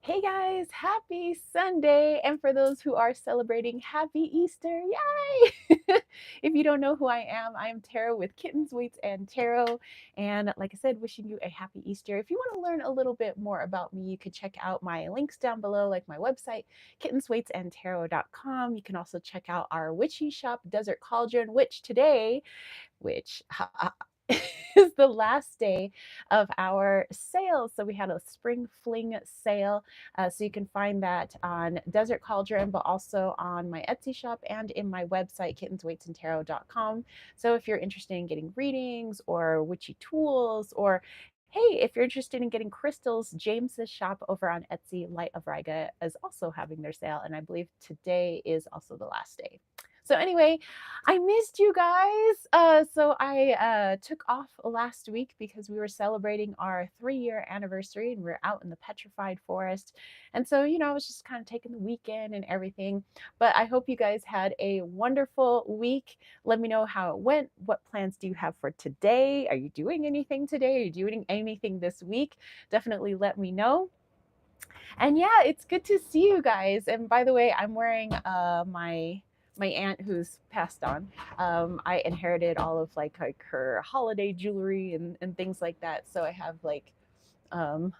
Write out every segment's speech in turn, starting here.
Hey guys, happy Sunday. And for those who are celebrating, happy Easter. Yay! If you don't know who I am Tara with Kittens, Weights, and Tarot. And like I said, wishing you a happy Easter. If you want to learn a little bit more about me, you could check out my links down below, like my website, kittensweightsandtarot.com. You can also check out our witchy shop, Desert Cauldron, which is the last day of our sale. So we had a spring fling sale. So you can find that on Desert Cauldron, but also on my Etsy shop and in my website, kittensweightsandtarot.com. So if you're interested in getting readings or witchy tools, or hey, if you're interested in getting crystals, James's shop over on Etsy, Light of Riga, is also having their sale. And I believe today is also the last day. So anyway, I missed you guys. So I took off last week because we were celebrating our 3-year anniversary and we are out in the petrified forest. And so, I was just kind of taking the weekend and everything. But I hope you guys had a wonderful week. Let me know how it went. What plans do you have for today? Are you doing anything today? Are you doing anything this week? Definitely let me know. And yeah, it's good to see you guys. And by the way, I'm wearing my aunt who's passed on. I inherited all of like her holiday jewelry and things like that. So I have like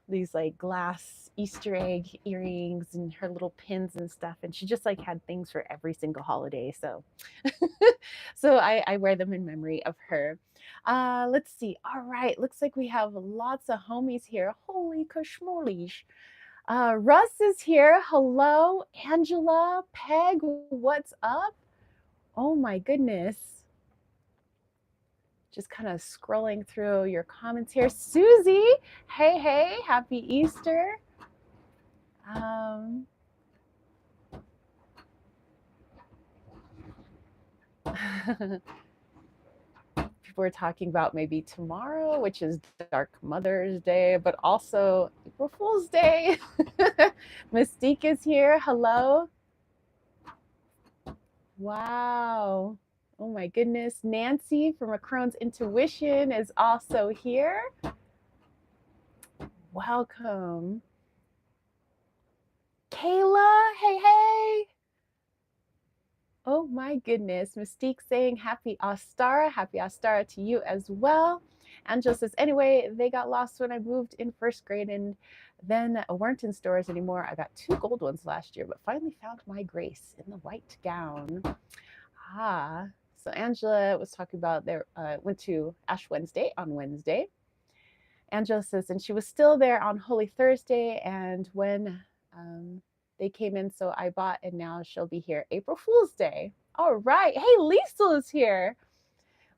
these like glass Easter egg earrings and her little pins and stuff. And she just like had things for every single holiday. So I wear them in memory of her. Let's see. All right. Looks like we have lots of homies here. Holy kashmolish. Russ is here. Hello, Angela, Peg, what's up? Oh my goodness. Just kind of scrolling through your comments here. Susie, hey, happy Easter. People are talking about maybe tomorrow, which is Dark Mother's Day, but also April Fool's Day. Mystique is here. Hello. Wow. Oh my goodness. Nancy from Macron's Intuition is also here. Welcome. Kayla, hey. Oh my goodness. Mystique saying happy Ostara to you as well. Angela says, anyway, they got lost when I moved in first grade and then weren't in stores anymore. I got 2 gold ones last year, but finally found my grace in the white gown. So Angela was talking about they went to Ash Wednesday on Wednesday. Angela says, and she was still there on Holy Thursday, and when they came in, so I bought, and now she'll be here April Fool's Day. All right. Hey, Liesl is here.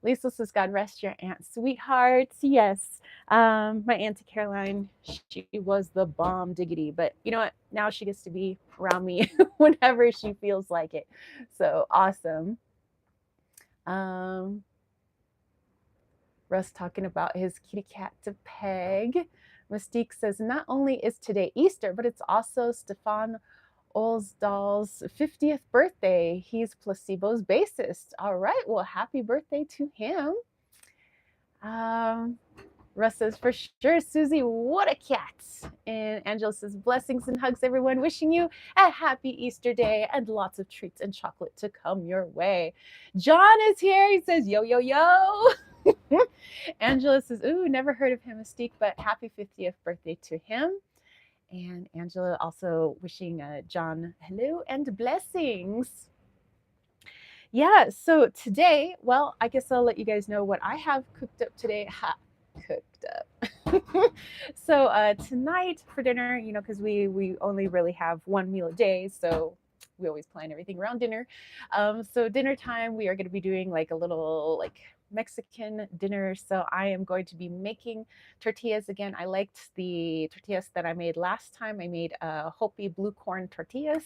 Liesl says, God rest your aunt, sweethearts. Yes. My Auntie Caroline, she was the bomb diggity, but you know what? Now she gets to be around me whenever she feels like it. So awesome. Russ talking about his kitty cat to Peg. Mystique says, not only is today Easter, but it's also Stefan Olsdal's 50th birthday. He's Placebo's bassist. All right, well, happy birthday to him. Russ says, for sure, Susie, what a cat. And Angela says, blessings and hugs, everyone. Wishing you a happy Easter day and lots of treats and chocolate to come your way. John is here. He says, yo. Angela says, ooh, never heard of him, Mystique, but happy 50th birthday to him. And Angela also wishing John hello and blessings. Yeah, so today, well, I guess I'll let you guys know what I have cooked up today. Cooked up. So tonight for dinner, because we only really have one meal a day, so we always plan everything around dinner. So dinner time, we are going to be doing like a little Mexican dinner. So I am going to be making tortillas again. I liked the tortillas that I made last time. I made Hopi blue corn tortillas.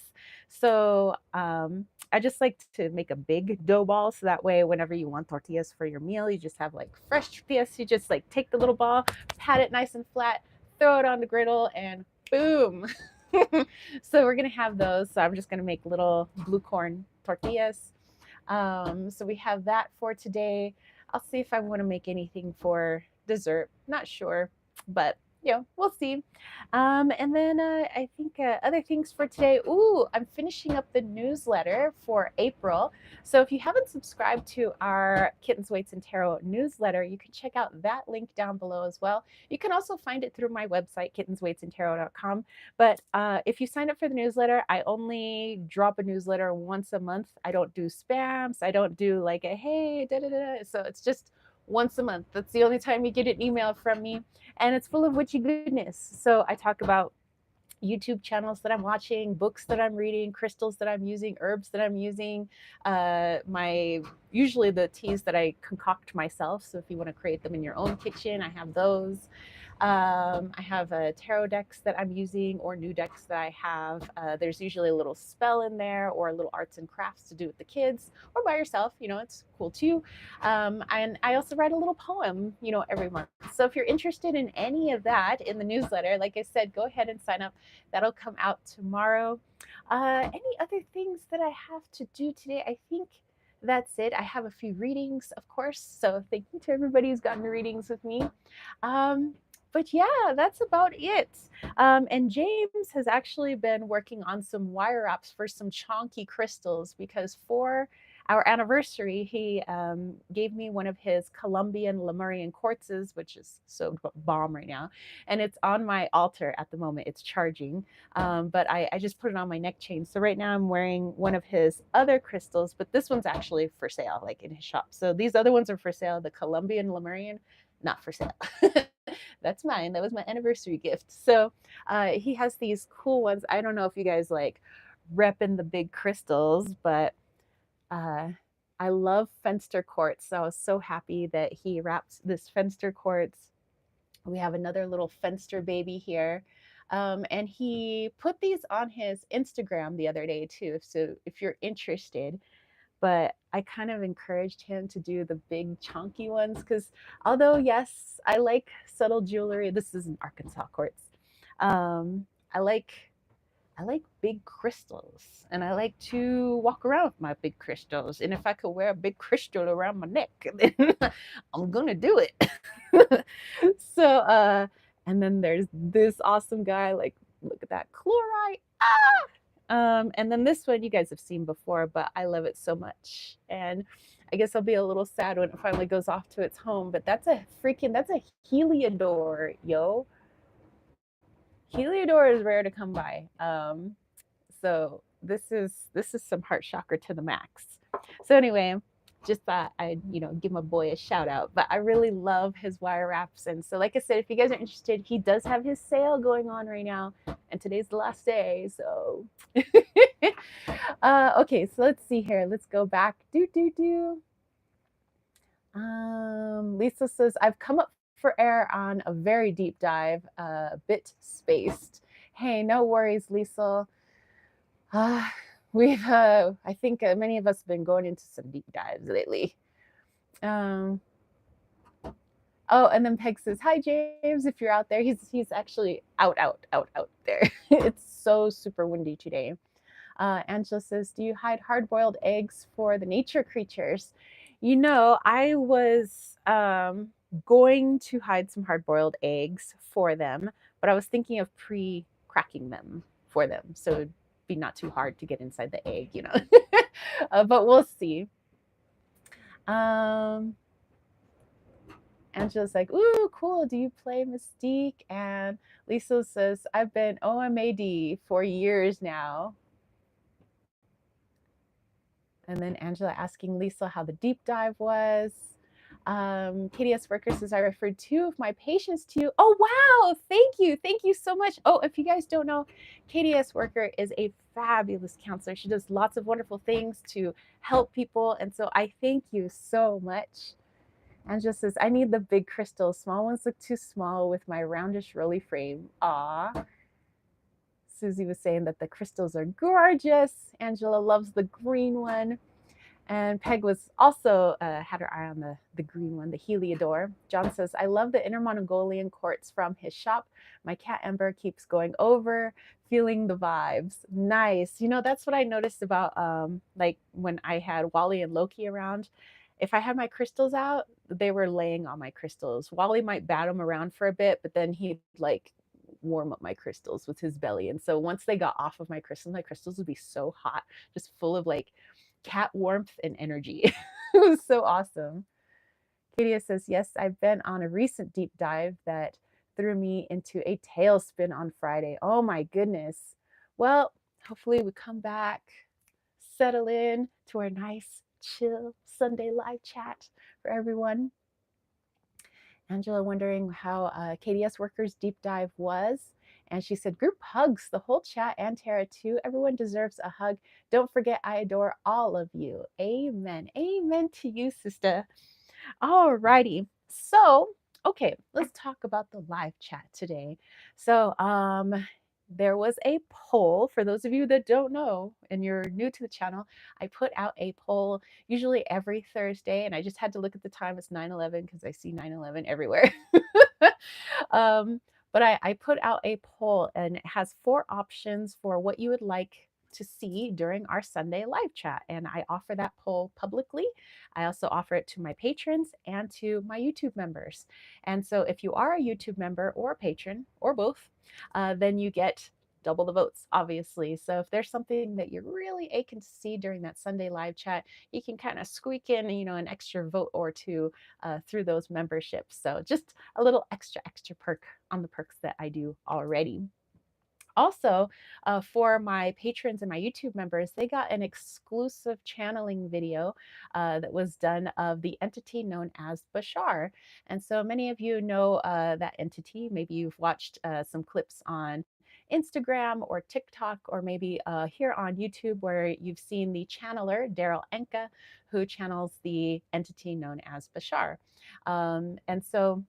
So I just like to make a big dough ball, so that way whenever you want tortillas for your meal, you just have like fresh tortillas. You just like take the little ball, pat it nice and flat, throw it on the griddle, and boom. So we're gonna have those. So I'm just gonna make little blue corn tortillas. So we have that for today. I'll see if I want to make anything for dessert. Not sure, but we'll see. And then I think other things for today. Ooh, I'm finishing up the newsletter for April. So if you haven't subscribed to our Kittens, Weights, and Tarot newsletter, you can check out that link down below as well. You can also find it through my website, kittensweightsandtarot.com. But if you sign up for the newsletter, I only drop a newsletter once a month. I don't do spams. I don't do like a hey, da da da. So it's just once a month. That's the only time you get an email from me. And it's full of witchy goodness. So I talk about YouTube channels that I'm watching, books that I'm reading, crystals that I'm using, herbs that I'm using, my usually the teas that I concoct myself. So if you want to create them in your own kitchen, I have those. I have tarot decks that I'm using or new decks that I have. There's usually a little spell in there or a little arts and crafts to do with the kids or by yourself. It's cool too. And I also write a little poem, every month. So if you're interested in any of that in the newsletter, like I said, go ahead and sign up. That'll come out tomorrow. Any other things that I have to do today? I think that's it. I have a few readings, of course. So thank you to everybody who's gotten readings with me. But yeah, that's about it. And James has actually been working on some wire wraps for some chonky crystals because for our anniversary, he gave me one of his Colombian Lemurian quartzes, which is so bomb right now. And it's on my altar at the moment. It's charging. But I just put it on my neck chain. So right now I'm wearing one of his other crystals, but this one's actually for sale, like in his shop. So these other ones are for sale. The Colombian Lemurian, not for sale. That's mine. That was my anniversary gift. So he has these cool ones. I don't know if you guys like repping the big crystals, but I love Fenster quartz. So I was so happy that he wrapped this Fenster quartz. We have another little Fenster baby here. And he put these on his Instagram the other day too. So if you're interested, but I kind of encouraged him to do the big chunky ones because although yes, I like subtle jewelry. This is an Arkansas quartz. I like big crystals and I like to walk around with my big crystals. And if I could wear a big crystal around my neck, then I'm gonna do it. So and then there's this awesome guy, like look at that chlorite. And then this one you guys have seen before, but I love it so much. And I guess I'll be a little sad when it finally goes off to its home, but that's a heliodor, yo. Heliodor is rare to come by. So this is some heart chakra to the max. So anyway, just thought I'd give my boy a shout out. But I really love his wire wraps, and so like I said, if you guys are interested, he does have his sale going on right now, and today's the last day. So okay, so let's see here. Let's go back. Lisa says I've come up for air on a very deep dive, a bit spaced. Hey, no worries, Lisa. We've, I think many of us have been going into some deep dives lately. Oh, and then Peg says, hi, James, if you're out there. He's actually out there. It's so super windy today. Angela says, do you hide hard-boiled eggs for the nature creatures? I was going to hide some hard-boiled eggs for them, but I was thinking of pre-cracking them for them. So it'd be not too hard to get inside the egg, but we'll see. Angela's like, ooh, cool. Do you play Mystique? And Lisa says, I've been OMAD for years now. And then Angela asking Lisa how the deep dive was. KDS Worker says, I referred 2 of my patients to you. Oh, wow. Thank you. Thank you so much. Oh, if you guys don't know, KDS Worker is a fabulous counselor. She does lots of wonderful things to help people. And so I thank you so much. Angela says, I need the big crystals. Small ones look too small with my roundish rolly frame. Aw. Susie was saying that the crystals are gorgeous. Angela loves the green one. And Peg was also had her eye on the green one, the Heliodor. John says, I love the Inner Mongolian quartz from his shop. My cat Ember keeps going over, feeling the vibes. Nice. That's what I noticed about like when I had Wally and Loki around. if I had my crystals out, they were laying on my crystals. Wally might bat them around for a bit, but then he'd like warm up my crystals with his belly. And so once they got off of my crystals would be so hot, just full of like cat warmth and energy. It was so awesome. Katia says, yes, I've been on a recent deep dive that threw me into a tailspin on Friday. Oh my goodness. Well, hopefully we come back, settle in to our nice, chill Sunday live chat for everyone. Angela wondering how KDS Workers Deep Dive was. And she said, group hugs, the whole chat and Tara too. Everyone deserves a hug. Don't forget, I adore all of you. Amen. Amen to you, sister. All righty. So, okay, let's talk about the live chat today. So, there was a poll. For those of you that don't know and you're new to the channel, I put out a poll usually every Thursday, and I just had to look at the time. It's 9/11 because I see 9/11 everywhere. um, but I put out a poll, and it has 4 options for what you would like to see during our Sunday live chat. And I offer that poll publicly. I also offer it to my patrons and to my YouTube members. And so if you are a YouTube member or a patron or both, then you get double the votes, obviously. So if there's something that you're really aching to see during that Sunday live chat, you can kind of squeak in, an extra vote or two through those memberships. So just a little extra perk on the perks that I do already. Also, for my patrons and my YouTube members, they got an exclusive channeling video that was done of the entity known as Bashar. And so many of you know that entity. Maybe you've watched some clips on Instagram or TikTok, or maybe here on YouTube, where you've seen the channeler, Daryl Enka, who channels the entity known as Bashar. And so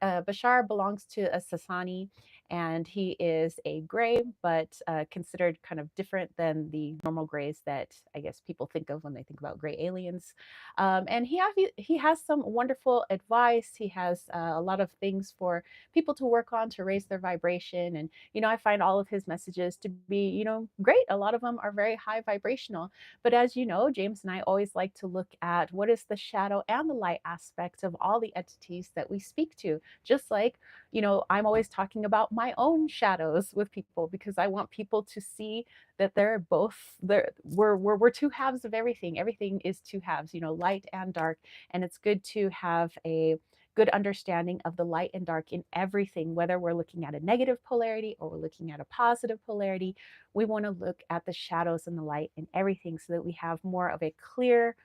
Bashar belongs to a Sasani, and he is a gray, but considered kind of different than the normal grays that I guess people think of when they think about gray aliens. And he has some wonderful advice. He has a lot of things for people to work on to raise their vibration. And I find all of his messages to be great. A lot of them are very high vibrational. But as you know, James and I always like to look at what is the shadow and the light aspects of all the entities that we speak to. Just like, I'm always talking about my own shadows with people, because I want people to see that they're both there. We're two halves of everything. Everything is two halves, light and dark. And it's good to have a good understanding of the light and dark in everything, whether we're looking at a negative polarity or we're looking at a positive polarity. We want to look at the shadows and the light in everything so that we have more of a clear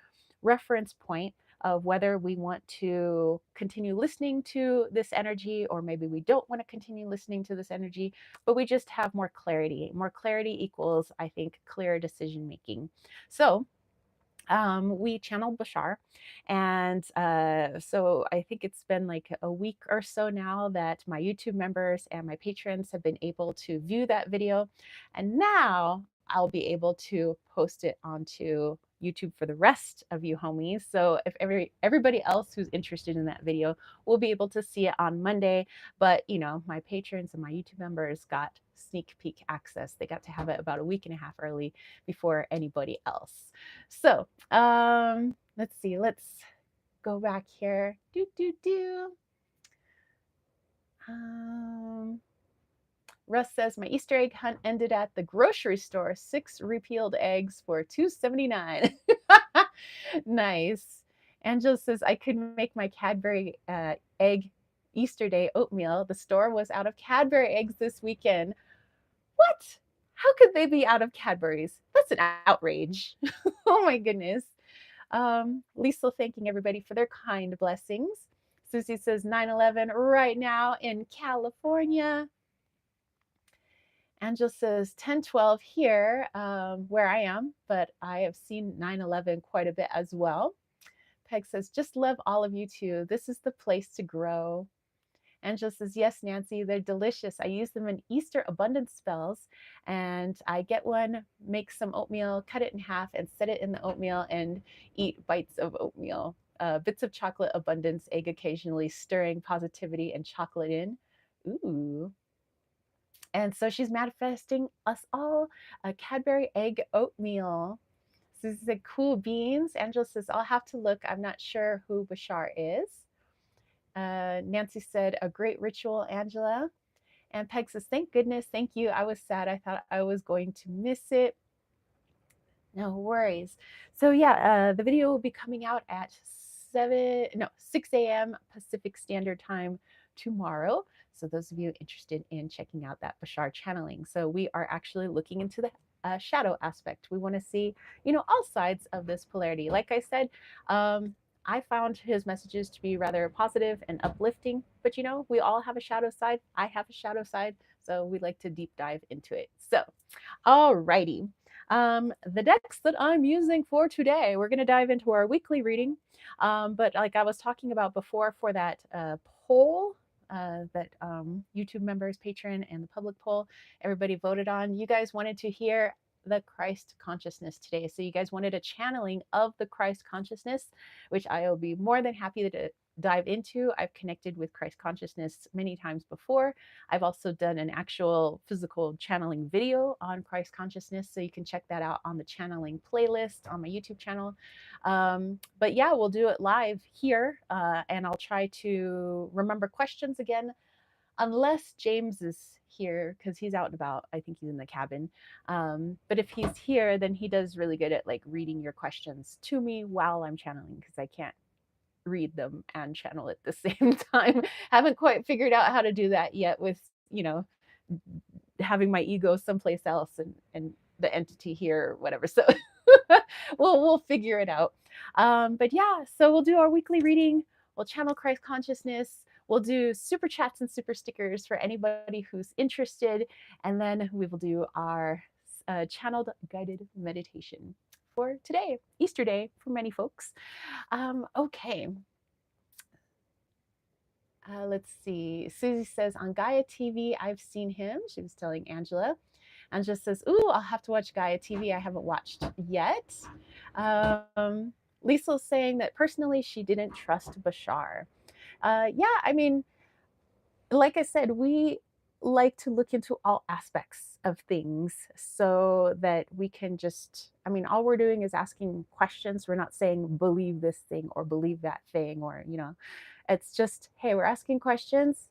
reference point of whether we want to continue listening to this energy, or maybe we don't want to continue listening to this energy, but we just have more clarity. More clarity equals, I think, clear decision making. So we channeled Bashar, and so I think it's been like a week or so now that my YouTube members and my patrons have been able to view that video, and now I'll be able to post it onto YouTube for the rest of you homies. So if everybody else who's interested in that video will be able to see it on Monday, but my patrons and my YouTube members got sneak peek access. They got to have it about a week and a half early before anybody else. So let's see, let's go back here. Russ says, my Easter egg hunt ended at the grocery store. 6 repealed eggs for $2.79. Nice. Angela says, I could make my Cadbury egg Easter day oatmeal. The store was out of Cadbury eggs this weekend. What? How could they be out of Cadbury's? That's an outrage. Oh my goodness. Lisa thanking everybody for their kind blessings. Susie says 9/11 right now in California. Angela says 10/12 here where I am, but I have seen 9/11 quite a bit as well. Peg says, just love all of you too. This is the place to grow. Angela says, yes, Nancy, they're delicious. I use them in Easter abundance spells, and I get one, make some oatmeal, cut it in half, and set it in the oatmeal and eat bites of oatmeal. Bits of chocolate abundance, egg occasionally, stirring positivity and chocolate in. Ooh. And so she's manifesting us all a Cadbury egg oatmeal. Susie said, cool beans. Angela says, I'll have to look. I'm not sure who Bashar is. Nancy said, a great ritual, Angela. And Peg says, thank goodness. Thank you. I was sad. I thought I was going to miss it. No worries. So yeah, the video will be coming out at 6 a.m. Pacific Standard Time tomorrow. So those of you interested in checking out that Bashar channeling. So we are actually looking into the shadow aspect. We want to see, all sides of this polarity. Like I said, I found his messages to be rather positive and uplifting, but we all have a shadow side. I have a shadow side, so we like to deep dive into it. So, alrighty. The decks that I'm using for today, we're going to dive into our weekly reading. But like I was talking about before, for that poll that YouTube members, patron, and the public poll, everybody voted on. You guys wanted to hear the Christ consciousness today. So you guys wanted a channeling of the Christ consciousness, which I will be more than happy to dive into. I've connected with Christ consciousness many times before. I've also done an actual physical channeling video on Christ consciousness, so you can check that out on the channeling playlist on my YouTube channel. But yeah, we'll do it live here, and I'll try to remember questions again, unless James is here, because he's out and about. I think he's in the cabin. But if he's here, then he does really good at like reading your questions to me while I'm channeling, because I can't read them and channel at the same time. Haven't quite figured out how to do that yet with, having my ego someplace else and the entity here or whatever. So we'll figure it out. But yeah, so we'll do our weekly reading. We'll channel Christ consciousness. We'll do super chats and super stickers for anybody who's interested. And then we will do our channeled guided meditation for today, Easter Day for many folks. Okay. Let's see. Susie says, on Gaia TV, I've seen him. She was telling Angela. Angela says, ooh, I'll have to watch Gaia TV. I haven't watched yet. Lisa's saying that personally, she didn't trust Bashar. Yeah, I mean, like I said, we like to look into all aspects of things so that we can just, all we're doing is asking questions. We're not saying believe this thing or believe that thing, or, it's just, hey, we're asking questions.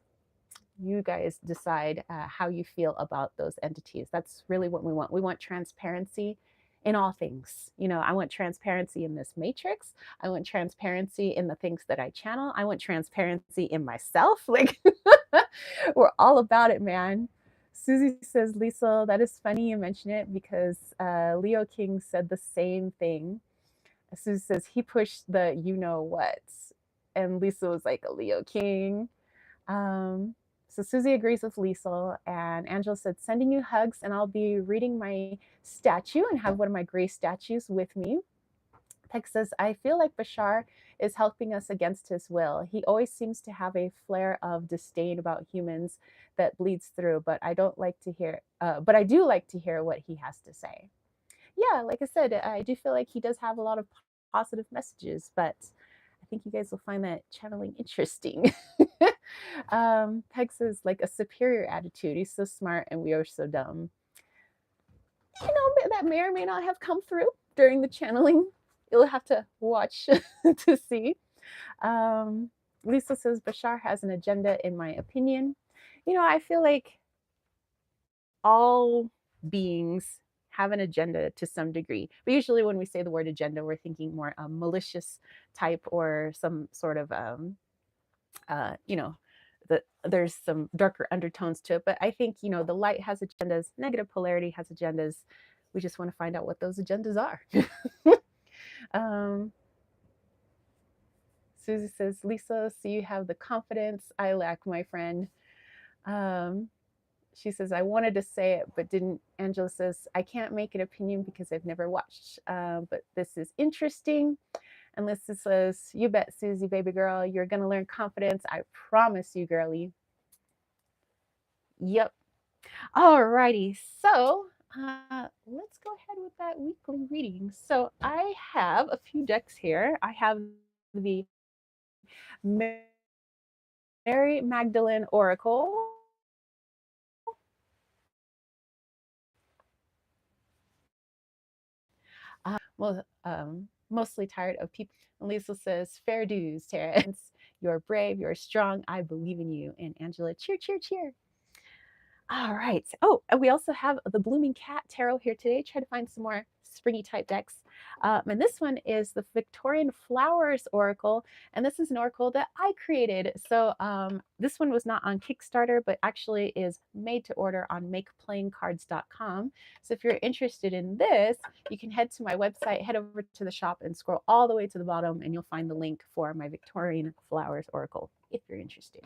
You guys decide how you feel about those entities. That's really what we want. We want transparency in all things. I want transparency in this matrix. I want transparency in the things that I channel. I want transparency in myself. Like, we're all about it, man. Susie says, Lisa, that is funny you mention it, because Leo King said the same thing. Susie says, he pushed the what. And Lisa was like, a Leo King. So Susie agrees with Liesl, and Angela said, sending you hugs, and I'll be reading my statue and have one of my gray statues with me. Peg says, I feel like Bashar is helping us against his will. He always seems to have a flare of disdain about humans that bleeds through, but I do like to hear what he has to say. Yeah, like I said, I do feel like he does have a lot of positive messages, but I think you guys will find that channeling interesting. Peg says, like a superior attitude. He's so smart and we are so dumb. That may or may not have come through during the channeling. You'll have to watch to see. Lisa says, Bashar has an agenda, in my opinion. I feel like all beings have an agenda to some degree. But usually when we say the word agenda, we're thinking more malicious type, or some sort of, there's some darker undertones to it. But I think, the light has agendas, negative polarity has agendas. We just want to find out what those agendas are. Susie says, Lisa, so you have the confidence I lack, my friend. She says, I wanted to say it, but didn't. Angela says, I can't make an opinion because I've never watched, but this is interesting. And Lisa says, you bet, Susie, baby girl, you're going to learn confidence. I promise you, girlie. Yep. All righty. So let's go ahead with that weekly reading. So I have a few decks here. I have the Mary Magdalene Oracle. Well, mostly tired of people. And Lisa says, fair dues, Tara. You're brave, you're strong. I believe in you. And Angela, cheer, cheer, cheer. All right. Oh, and we also have the Blooming Cat Tarot here today. Try to find some more springy type decks. And this one is the Victorian Flowers Oracle. And this is an oracle that I created. So this one was not on Kickstarter, but actually is made to order on makeplayingcards.com. So if you're interested in this, you can head to my website, head over to the shop, and scroll all the way to the bottom, and you'll find the link for my Victorian Flowers Oracle if you're interested.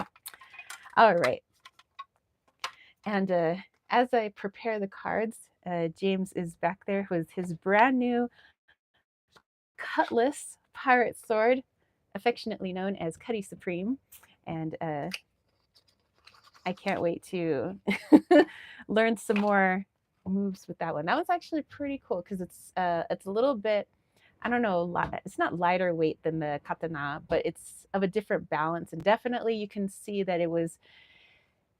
All right. And as I prepare the cards, James is back there with his brand new Cutlass Pirate Sword, affectionately known as Cutty Supreme. And I can't wait to learn some more moves with that one. That one's actually pretty cool because it's a little bit, I don't know, it's not lighter weight than the katana, but it's of a different balance. And definitely you can see that it was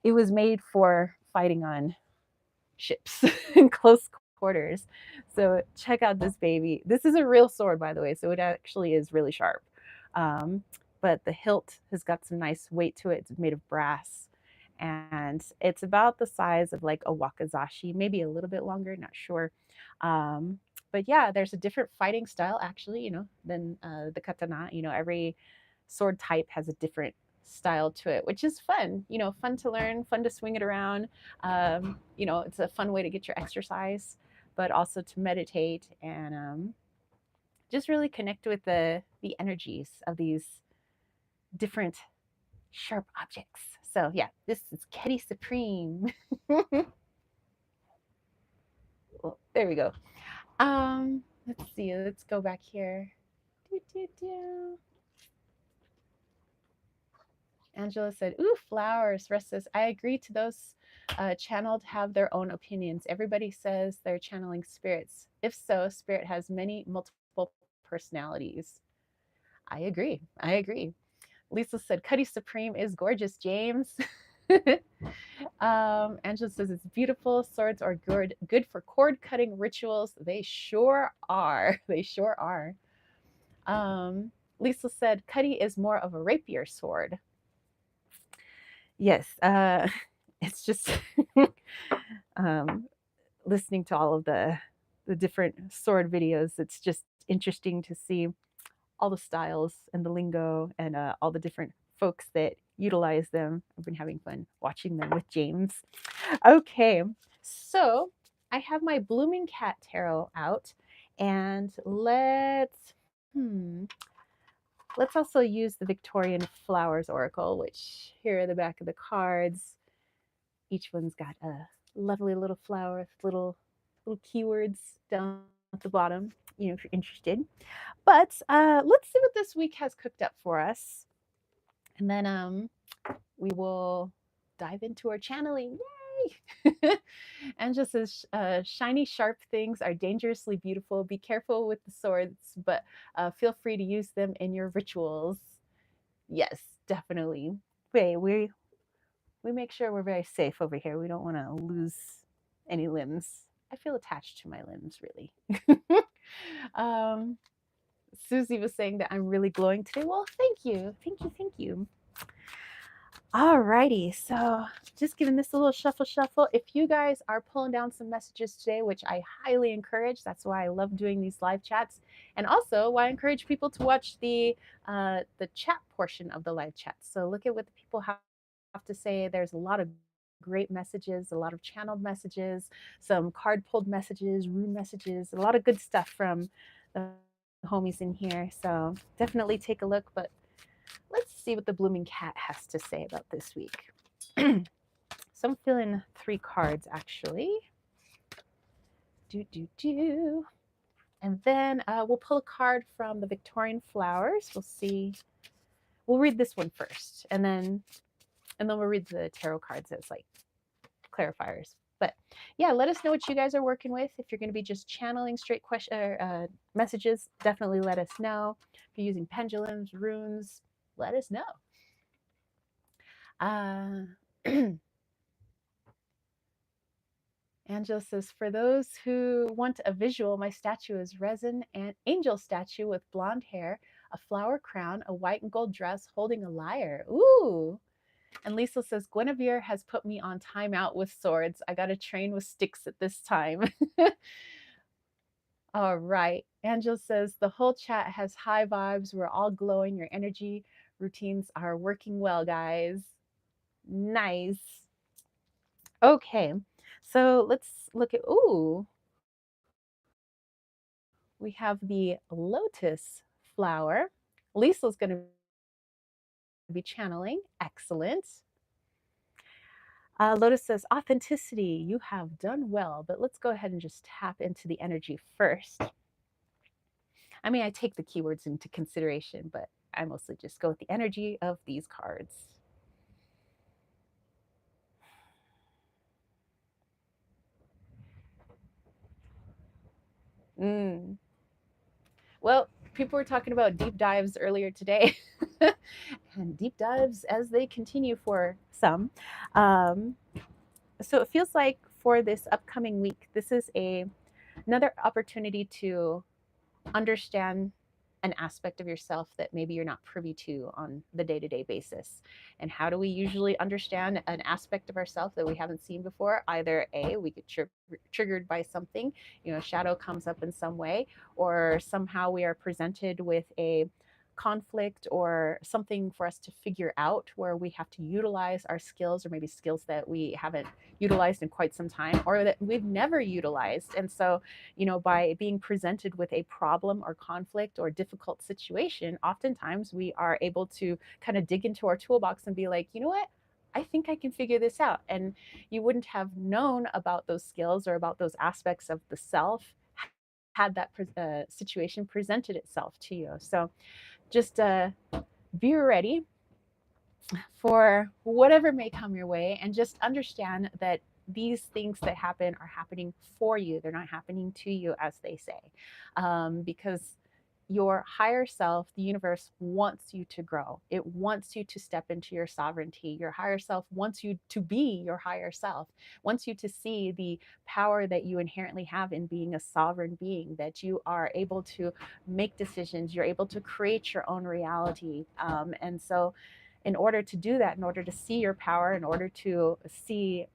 made for fighting on ships in close quarters. So check out this baby. This is a real sword, by the way, so it actually is really sharp. But the hilt has got some nice weight to it. It's made of brass, and it's about the size of like a wakizashi, maybe a little bit longer, not sure. But yeah, there's a different fighting style actually, than the katana. Every sword type has a different style to it, which is fun. Fun to learn, fun to swing it around. It's a fun way to get your exercise, but also to meditate and just really connect with the energies of these different sharp objects. So yeah, this is Cutty Supreme. Well, there we go. Let's see. Let's go back here. Do, do, do. Angela said, ooh, flowers, restless. I agree to those channeled have their own opinions. Everybody says they're channeling spirits. If so, spirit has many multiple personalities. I agree. I agree. Lisa said, Cutty Supreme is gorgeous, James. Angela says it's beautiful. Swords are good for cord cutting rituals. They sure are. They sure are. Lisa said, Cutty is more of a rapier sword. Yes, it's just um, listening to all of the different sword videos. It's just interesting to see all the styles and the lingo and all the different folks that utilize them. I've been having fun watching them with James. Okay, so I have my Blooming Cat Tarot out, and let's also use the Victorian Flowers Oracle, which here are the back of the cards. Each one's got a lovely little flower with little keywords down at the bottom, if you're interested. But let's see what this week has cooked up for us. And then we will dive into our channeling. Yay! Angela says, shiny, sharp things are dangerously beautiful. Be careful with the swords, but feel free to use them in your rituals. Yes, definitely. We make sure we're very safe over here. We don't want to lose any limbs. I feel attached to my limbs, really. Susie was saying that I'm really glowing today. Well, thank you. Thank you. Thank you. Alrighty, so just giving this a little shuffle. If you guys are pulling down some messages today, which I highly encourage, that's why I love doing these live chats, and also why I encourage people to watch the chat portion of the live chat. So look at what the people have to say. There's a lot of great messages, a lot of channeled messages, some card pulled messages, rune messages, a lot of good stuff from the homies in here. So definitely take a look, but let's see what the Blooming Cat has to say about this week. So I'm feeling 3 cards actually. And then we'll pull a card from the Victorian Flowers. We'll see. We'll read this one first, and then we'll read the tarot cards as like clarifiers. But yeah, let us know what you guys are working with. If you're going to be just channeling straight messages, definitely let us know. If you're using pendulums, runes, let us know. Angela says, for those who want a visual, my statue is resin and angel statue with blonde hair, a flower crown, a white and gold dress, holding a lyre. Ooh. And Lisa says, Guinevere has put me on timeout with swords. I got to train with sticks at this time. All right. Angela says, the whole chat has high vibes. We're all glowing. Your energy routines are working well, guys. Nice. Okay. So let's look at, ooh, we have the lotus flower. Lisa's going to be channeling. Excellent. Lotus says, authenticity, you have done well, but let's go ahead and just tap into the energy first. I mean, I take the keywords into consideration, but I mostly just go with the energy of these cards. Mm. Well, people were talking about deep dives earlier today, and deep dives as they continue for some. So it feels like for this upcoming week, this is another opportunity to understand an aspect of yourself that maybe you're not privy to on the day-to-day basis. And how do we usually understand an aspect of ourselves that we haven't seen before? Either A, we get triggered by something, shadow comes up in some way, or somehow we are presented with a conflict or something for us to figure out where we have to utilize our skills, or maybe skills that we haven't utilized in quite some time or that we've never utilized. And so, by being presented with a problem or conflict or difficult situation, oftentimes we are able to kind of dig into our toolbox and be like, you know what? I think I can figure this out. And you wouldn't have known about those skills or about those aspects of the self had that situation presented itself to you. So just be ready for whatever may come your way, and just understand that these things that happen are happening for you. They're not happening to you, as they say, because your higher self, the universe, wants you to grow. It wants you to step into your sovereignty. Your higher self wants you to be your higher self, wants you to see the power that you inherently have in being a sovereign being, that you are able to make decisions, you're able to create your own reality. And so in order to do that, in order to see your power, in order to see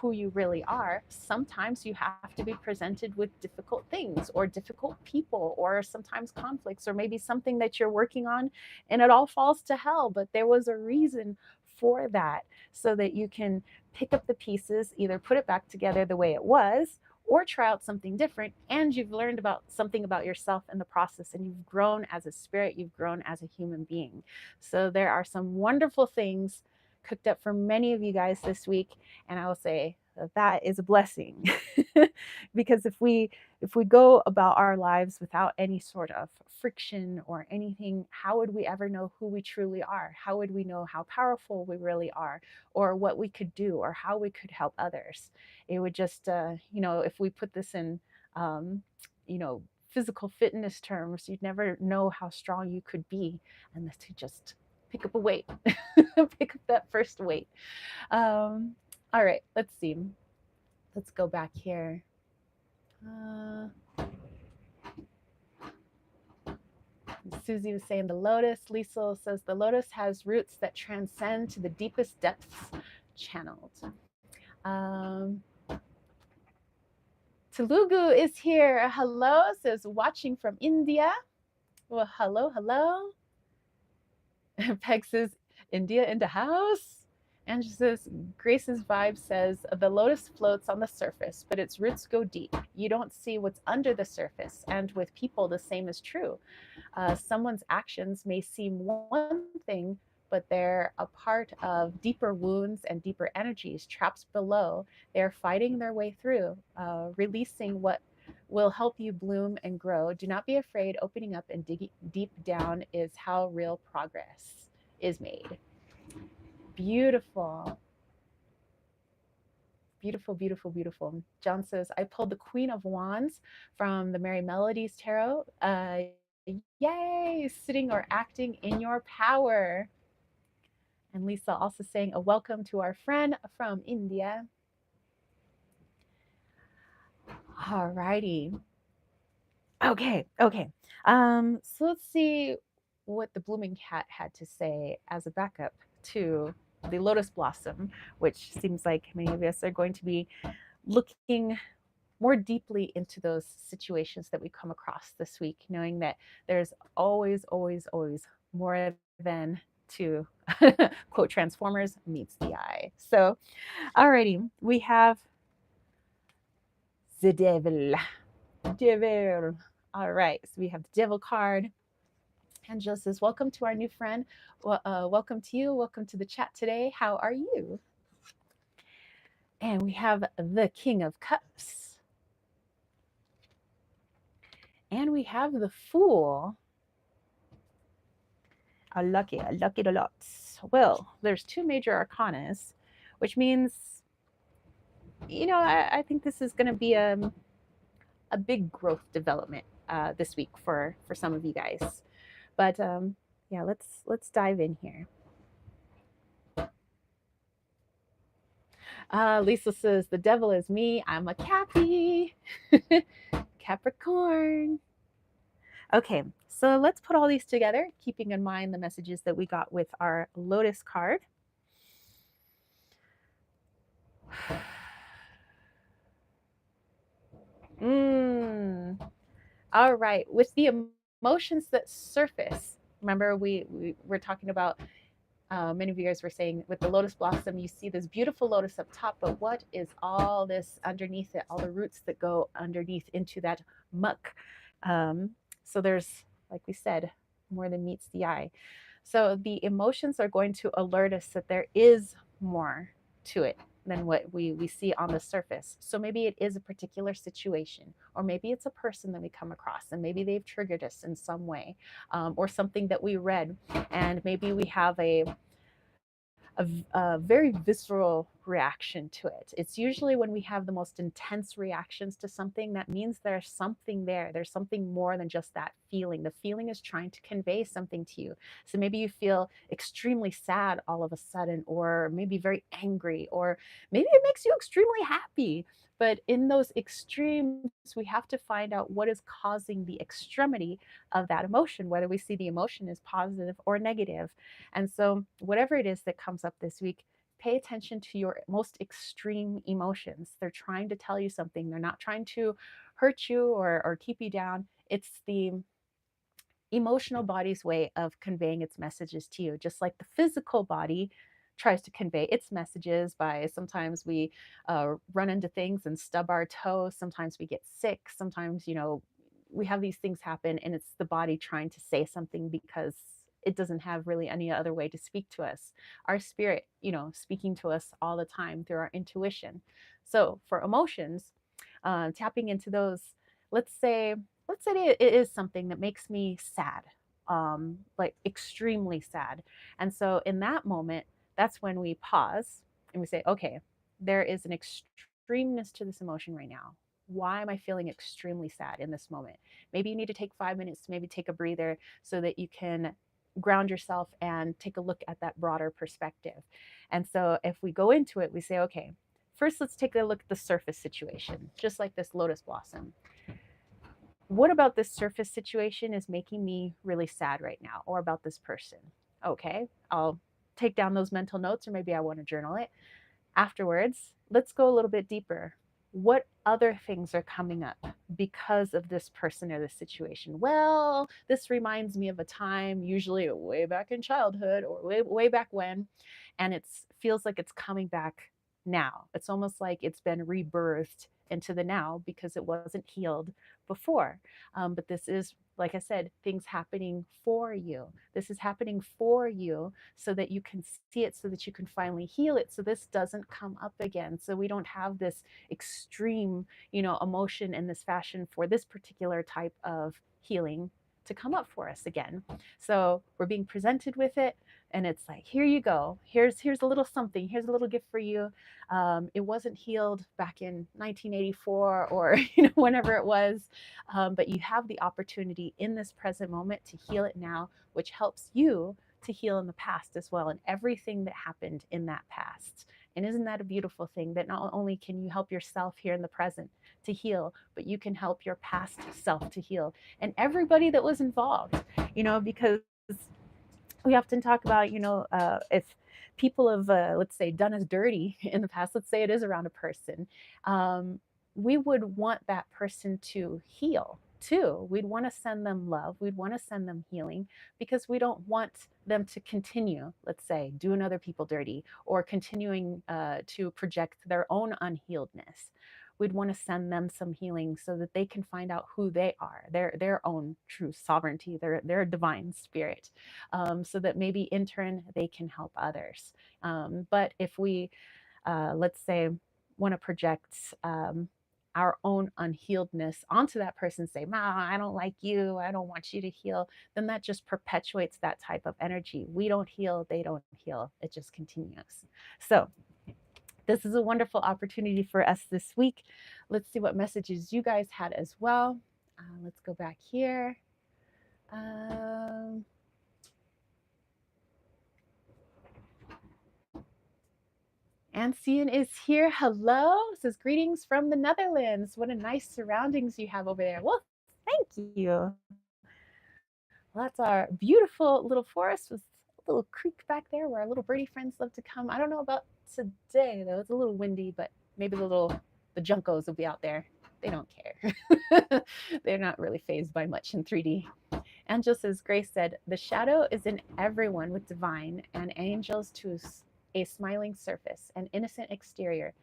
who you really are, sometimes you have to be presented with difficult things or difficult people, or sometimes conflicts, or maybe something that you're working on and it all falls to hell, but there was a reason for that, so that you can pick up the pieces, either put it back together the way it was, or try out something different, and you've learned about something about yourself in the process, and you've grown as a spirit, you've grown as a human being. So there are some wonderful things cooked up for many of you guys this week, and I will say that is a blessing. Because if we go about our lives without any sort of friction or anything, how would we ever know who we truly are? How would we know how powerful we really are, or what we could do, or how we could help others? It would just if we put this in um, physical fitness terms, you'd never know how strong you could be unless you just pick up a weight. Pick up that first weight. All right, let's see. Let's go back here. Susie was saying the lotus. Lisa says the lotus has roots that transcend to the deepest depths channeled. Telugu is here. Hello, says watching from India. Well, hello. Peg says India in the house. And she says, Grace's vibe says, the lotus floats on the surface, but its roots go deep. You don't see what's under the surface. And with people, the same is true. Someone's actions may seem one thing, but they're a part of deeper wounds and deeper energies, traps below. They're fighting their way through, releasing what will help you bloom and grow. Do not be afraid. Opening up and digging deep down is how real progress is made. Beautiful. Beautiful, beautiful, beautiful. John says, I pulled the Queen of Wands from the Merry Melodies Tarot. Yay, sitting or acting in your power. And Lisa also saying a welcome to our friend from India. All righty. Okay, okay. So let's see what the blooming cat had to say as a backup to the lotus blossom, which seems like many of us are going to be looking more deeply into those situations that we come across this week, knowing that there's always, always, always more than to quote Transformers meets the eye. So, alrighty, we have the devil. Devil. All right, so we have the devil card. Angela says, welcome to our new friend. Welcome to you. Welcome to the chat today. How are you? And we have the King of Cups. And we have the Fool. Unlucky a lot. Well, there's two major arcanas, which means, I think this is going to be a big growth development this week for some of you guys. But yeah, let's dive in here. Lisa says, the devil is me. I'm a Cappy. Capricorn. Okay, so let's put all these together, keeping in mind the messages that we got with our Lotus card. All right, with the emotions that surface, remember we were talking about, many of you guys were saying with the lotus blossom, you see this beautiful lotus up top, but what is all this underneath it, all the roots that go underneath into that muck? So there's, like we said, more than meets the eye. So the emotions are going to alert us that there is more to it than what we see on the surface. So maybe it is a particular situation, or maybe it's a person that we come across, and maybe they've triggered us in some way, or something that we read, and maybe we have a very visceral reaction to it. It's usually when we have the most intense reactions to something, that means there's something there. There's something more than just that feeling. The feeling is trying to convey something to you. So maybe you feel extremely sad all of a sudden, or maybe very angry, or maybe it makes you extremely happy. But in those extremes, we have to find out what is causing the extremity of that emotion, whether we see the emotion as positive or negative. And so, whatever it is that comes up this week, pay attention to your most extreme emotions. They're trying to tell you something, they're not trying to hurt you or keep you down. It's the emotional body's way of conveying its messages to you, just like the physical body tries to convey its messages by, sometimes we run into things and stub our toes, sometimes we get sick, sometimes we have these things happen, and it's the body trying to say something because it doesn't have really any other way to speak to us. Our spirit, speaking to us all the time through our intuition. So for emotions, tapping into those, let's say it is something that makes me sad, like extremely sad. And so in that moment, that's when we pause and we say, okay, there is an extremeness to this emotion right now. Why am I feeling extremely sad in this moment? Maybe you need to take 5 minutes to maybe take a breather so that you can ground yourself and take a look at that broader perspective. And so if we go into it, we say, okay, first let's take a look at the surface situation, just like this lotus blossom. What about this surface situation is making me really sad right now, or about this person? Okay, I'll take down those mental notes, or maybe I want to journal it. Afterwards, let's go a little bit deeper. What other things are coming up because of this person or this situation? Well, this reminds me of a time, usually way back in childhood or way back when, and it feels like it's coming back now. It's almost like it's been rebirthed into the now because it wasn't healed before. But this is, like I said, things happening for you. This is happening for you so that you can see it, so that you can finally heal it, so this doesn't come up again. So we don't have this extreme, emotion in this fashion for this particular type of healing to come up for us again. So we're being presented with it, and it's like, here you go. Here's a little something. Here's a little gift for you. It wasn't healed back in 1984 or whenever it was, but you have the opportunity in this present moment to heal it now, which helps you to heal in the past as well, and everything that happened in that past. And isn't that a beautiful thing that not only can you help yourself here in the present to heal, but you can help your past self to heal and everybody that was involved, because we often talk about, if people have, let's say, done us dirty in the past, let's say it is around a person, um, we would want that person to heal too. We'd want to send them love. We'd want to send them healing because we don't want them to continue, let's say, doing other people dirty or continuing to project their own unhealedness. We'd want to send them some healing so that they can find out who they are, their own true sovereignty, their divine spirit, so that maybe in turn they can help others. But if we, let's say, want to project our own unhealedness onto that person, say, Ma, I don't like you, I don't want you to heal, then that just perpetuates that type of energy. We don't heal, they don't heal. It just continues. So this is a wonderful opportunity for us this week. Let's see what messages you guys had as well. Let's go back here. Ancien is here. Hello. Says greetings from the Netherlands. What a nice surroundings you have over there. Well, thank you. Well, that's our beautiful little forest with a little creek back there where our little birdie friends love to come. I don't know about today though. It's a little windy, but maybe the juncos will be out there. They don't care. They're not really fazed by much in 3D. And just as Grace said, the shadow is in everyone with divine and angels to a smiling surface, an innocent exterior.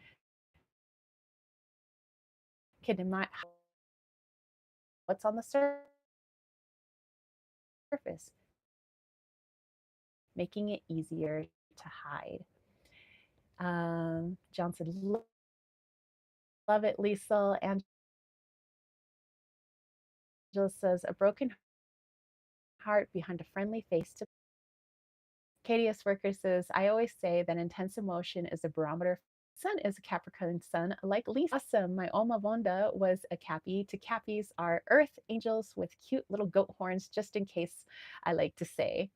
Can admire what's on the surface, making it easier to hide. John said, love it, Liesel. Angela says, a broken heart behind a friendly face. To Katie S. Worker says, I always say that intense emotion is a barometer. Sun is a Capricorn sun, like Lisa. Awesome. My Oma Vonda was a Cappy. To Cappies are earth angels with cute little goat horns, just in case, I like to say.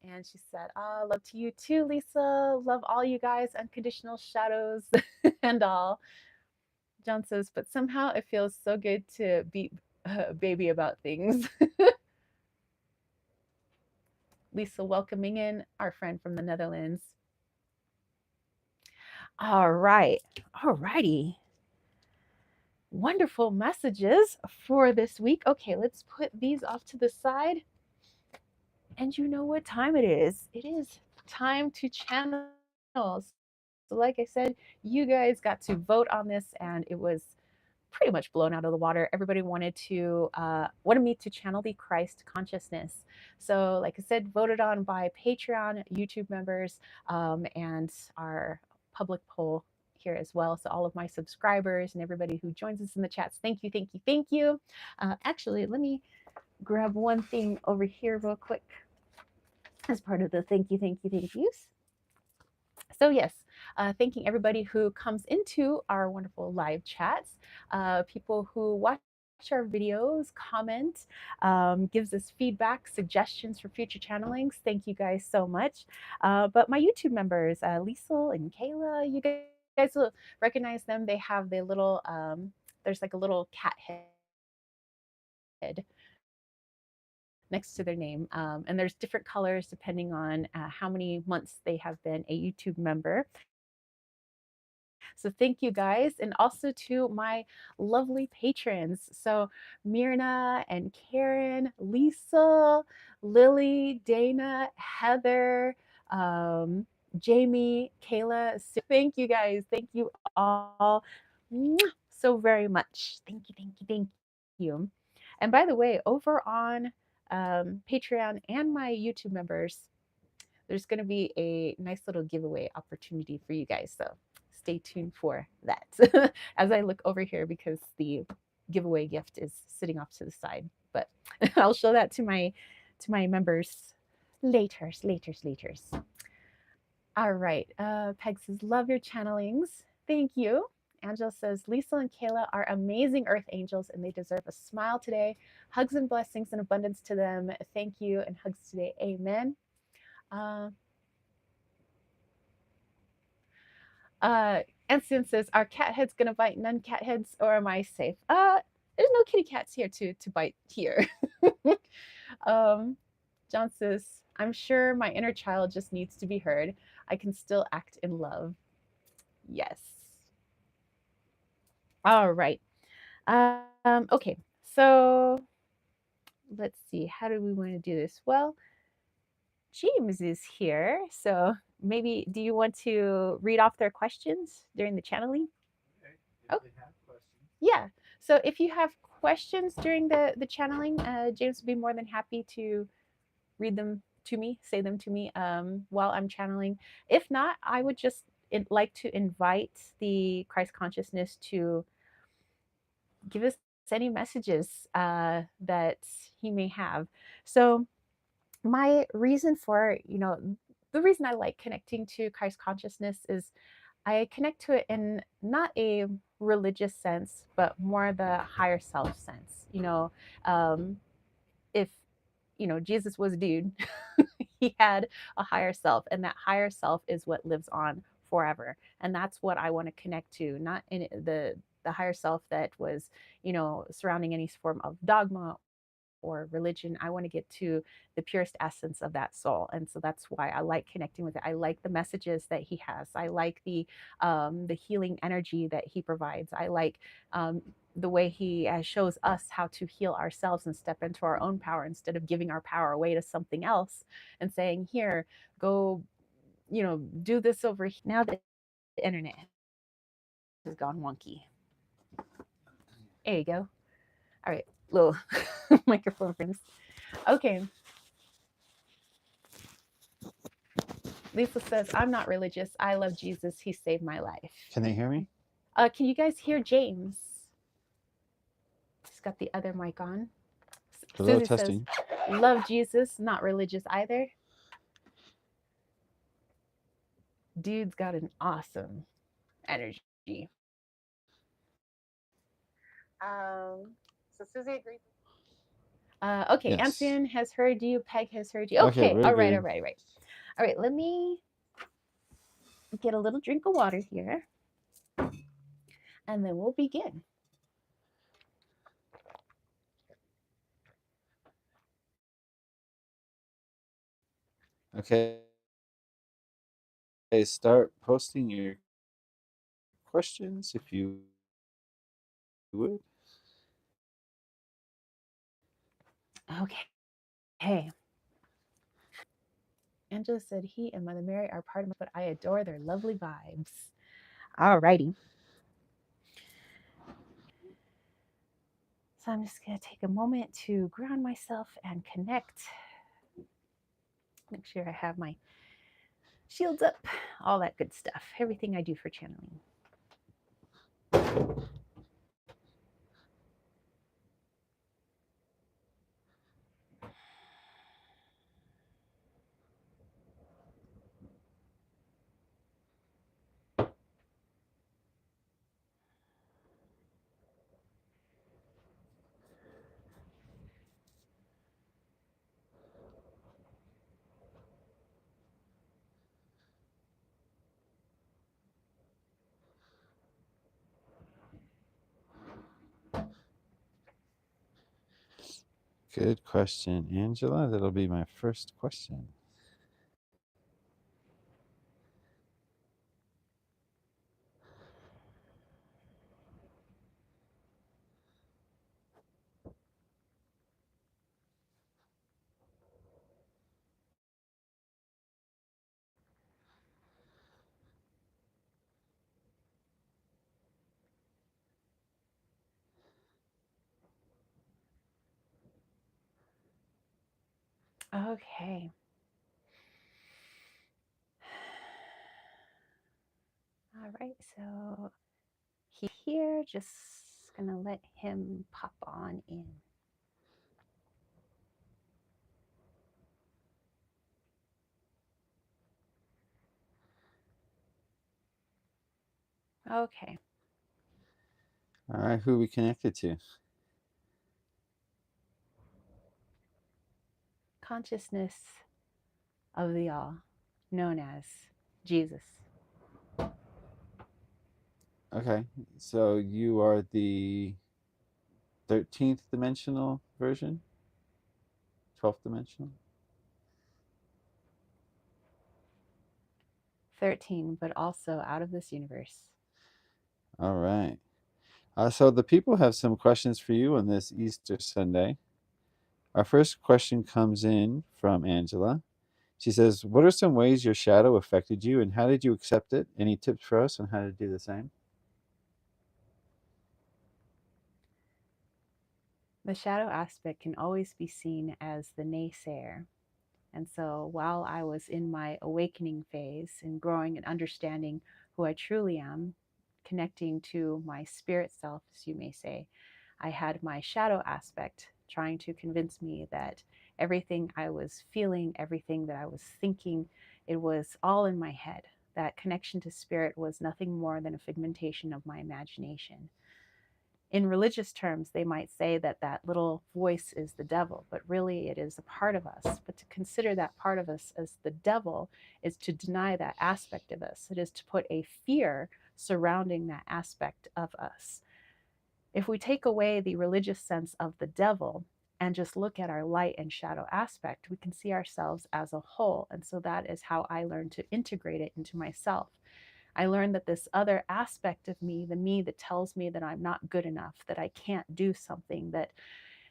And she said, love to you too, Lisa. Love all you guys, unconditional shadows and all. John says, but somehow it feels so good to be baby about things. Lisa welcoming in our friend from the Netherlands. All right. All righty. Wonderful messages for this week. Okay, let's put these off to the side. And you know what time it is. It is time to channel. So like I said, you guys got to vote on this and it was pretty much blown out of the water. Everybody wanted me to channel the Christ consciousness. So like I said, voted on by Patreon, YouTube members, and our public poll here as well. So all of my subscribers and everybody who joins us in the chats, thank you, thank you, thank you. Actually, let me grab one thing over here real quick as part of the thank you, thank you, thank yous. So yes, thanking everybody who comes into our wonderful live chats, people who watch our videos, comment, gives us feedback, suggestions for future channelings. Thank you guys so much. But my YouTube members, Liesel and Kayla, you guys will recognize them. They have the little, there's like a little cat head next to their name. And there's different colors depending on how many months they have been a YouTube member. So thank you guys. And also to my lovely patrons. So Myrna and Karen, Lisa, Lily, Dana, Heather, Jamie, Kayla. So thank you guys. Thank you all so very much. Thank you, thank you, thank you. And by the way, over on Patreon and my YouTube members, there's going to be a nice little giveaway opportunity for you guys. So stay tuned for that as I look over here because the giveaway gift is sitting off to the side. But I'll show that to my members later. All right. Peg says, love your channelings. Thank you. Angela says, Lisa and Kayla are amazing earth angels and they deserve a smile today. Hugs and blessings and abundance to them. Thank you and hugs today. Amen. Anson says, "Are cat heads gonna bite non-cat heads, or am I safe?" There's no kitty cats here to bite here. um, John says, "I'm sure my inner child just needs to be heard. I can still act in love." Yes. All right. Okay. So let's see. How do we want to do this? Well, James is here. So maybe do you want to read off their questions during the channeling? Oh, yeah. So if you have questions during the channeling, James would be more than happy to read them to me, say them to me while I'm channeling. If not, I would just like to invite the Christ consciousness to give us any messages that he may have. So my reason for, the reason I like connecting to Christ consciousness is I connect to it in not a religious sense, but more the higher self sense. If Jesus was a dude, he had a higher self, and that higher self is what lives on forever, and that's what I want to connect to, not in the higher self that was surrounding any form of dogma or religion. I want to get to the purest essence of that soul, and so that's why I like connecting with it. I like the messages that he has. I like the healing energy that he provides. I like the way he shows us how to heal ourselves and step into our own power instead of giving our power away to something else and saying, "Here, go, do this over here." Now the internet has gone wonky. There you go. All right, little microphone friends. Okay. Lisa says, "I'm not religious. I love Jesus. He saved my life." Can they hear me? Can you guys hear James? He's got the other mic on. Hello, Susie says, testing. "Love Jesus, not religious either." Dude's got an awesome energy. So Susie agrees. Okay, Yes. Anson has heard you. Peg has heard you. Okay, Okay, very all right, all good. right, all right. All right, let me get a little drink of water here, and then we'll begin. Okay, start posting your questions if you would. Okay. Angela said he and Mother Mary are part of my, but I adore their lovely vibes. All righty. So I'm just going to take a moment to ground myself and connect. Make sure I have my shields up, all that good stuff. Everything I do for channeling. Good question, Angela. That'll be my first question. Okay. All right. So he's here. Just going to let him pop on in. Okay. All right, who are we connected to? Consciousness of the all, known as Jesus. Okay, so you are the 13th dimensional version? 12th dimensional? 13, but also out of this universe. All right. So the people have some questions for you on this Easter Sunday. Our first question comes in from Angela. She says, "What are some ways your shadow affected you, and how did you accept it? Any tips for us on how to do the same?" The shadow aspect can always be seen as the naysayer. And so while I was in my awakening phase and growing and understanding who I truly am, connecting to my spirit self, as you may say, I had my shadow aspect trying to convince me that everything I was feeling, everything that I was thinking, it was all in my head. That connection to spirit was nothing more than a figmentation of my imagination. In religious terms, they might say that that little voice is the devil, but really it is a part of us. But to consider that part of us as the devil is to deny that aspect of us. It is to put a fear surrounding that aspect of us. If we take away the religious sense of the devil and just look at our light and shadow aspect, we can see ourselves as a whole. And so that is how I learned to integrate it into myself. I learned that this other aspect of me, the me that tells me that I'm not good enough, that I can't do something, that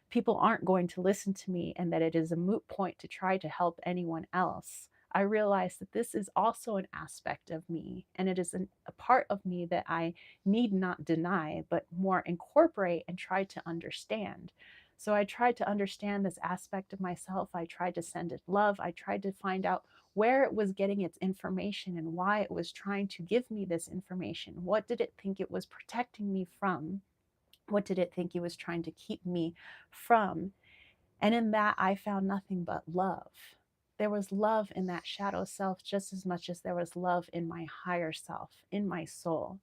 people aren't going to listen to me, and that it is a moot point to try to help anyone else. I realized that this is also an aspect of me, and it is a part of me that I need not deny, but more incorporate and try to understand. So I tried to understand this aspect of myself. I tried to send it love. I tried to find out where it was getting its information and why it was trying to give me this information. What did it think it was protecting me from? What did it think it was trying to keep me from? And in that, I found nothing but love. There was love in that shadow self just as much as there was love in my higher self, in my soul.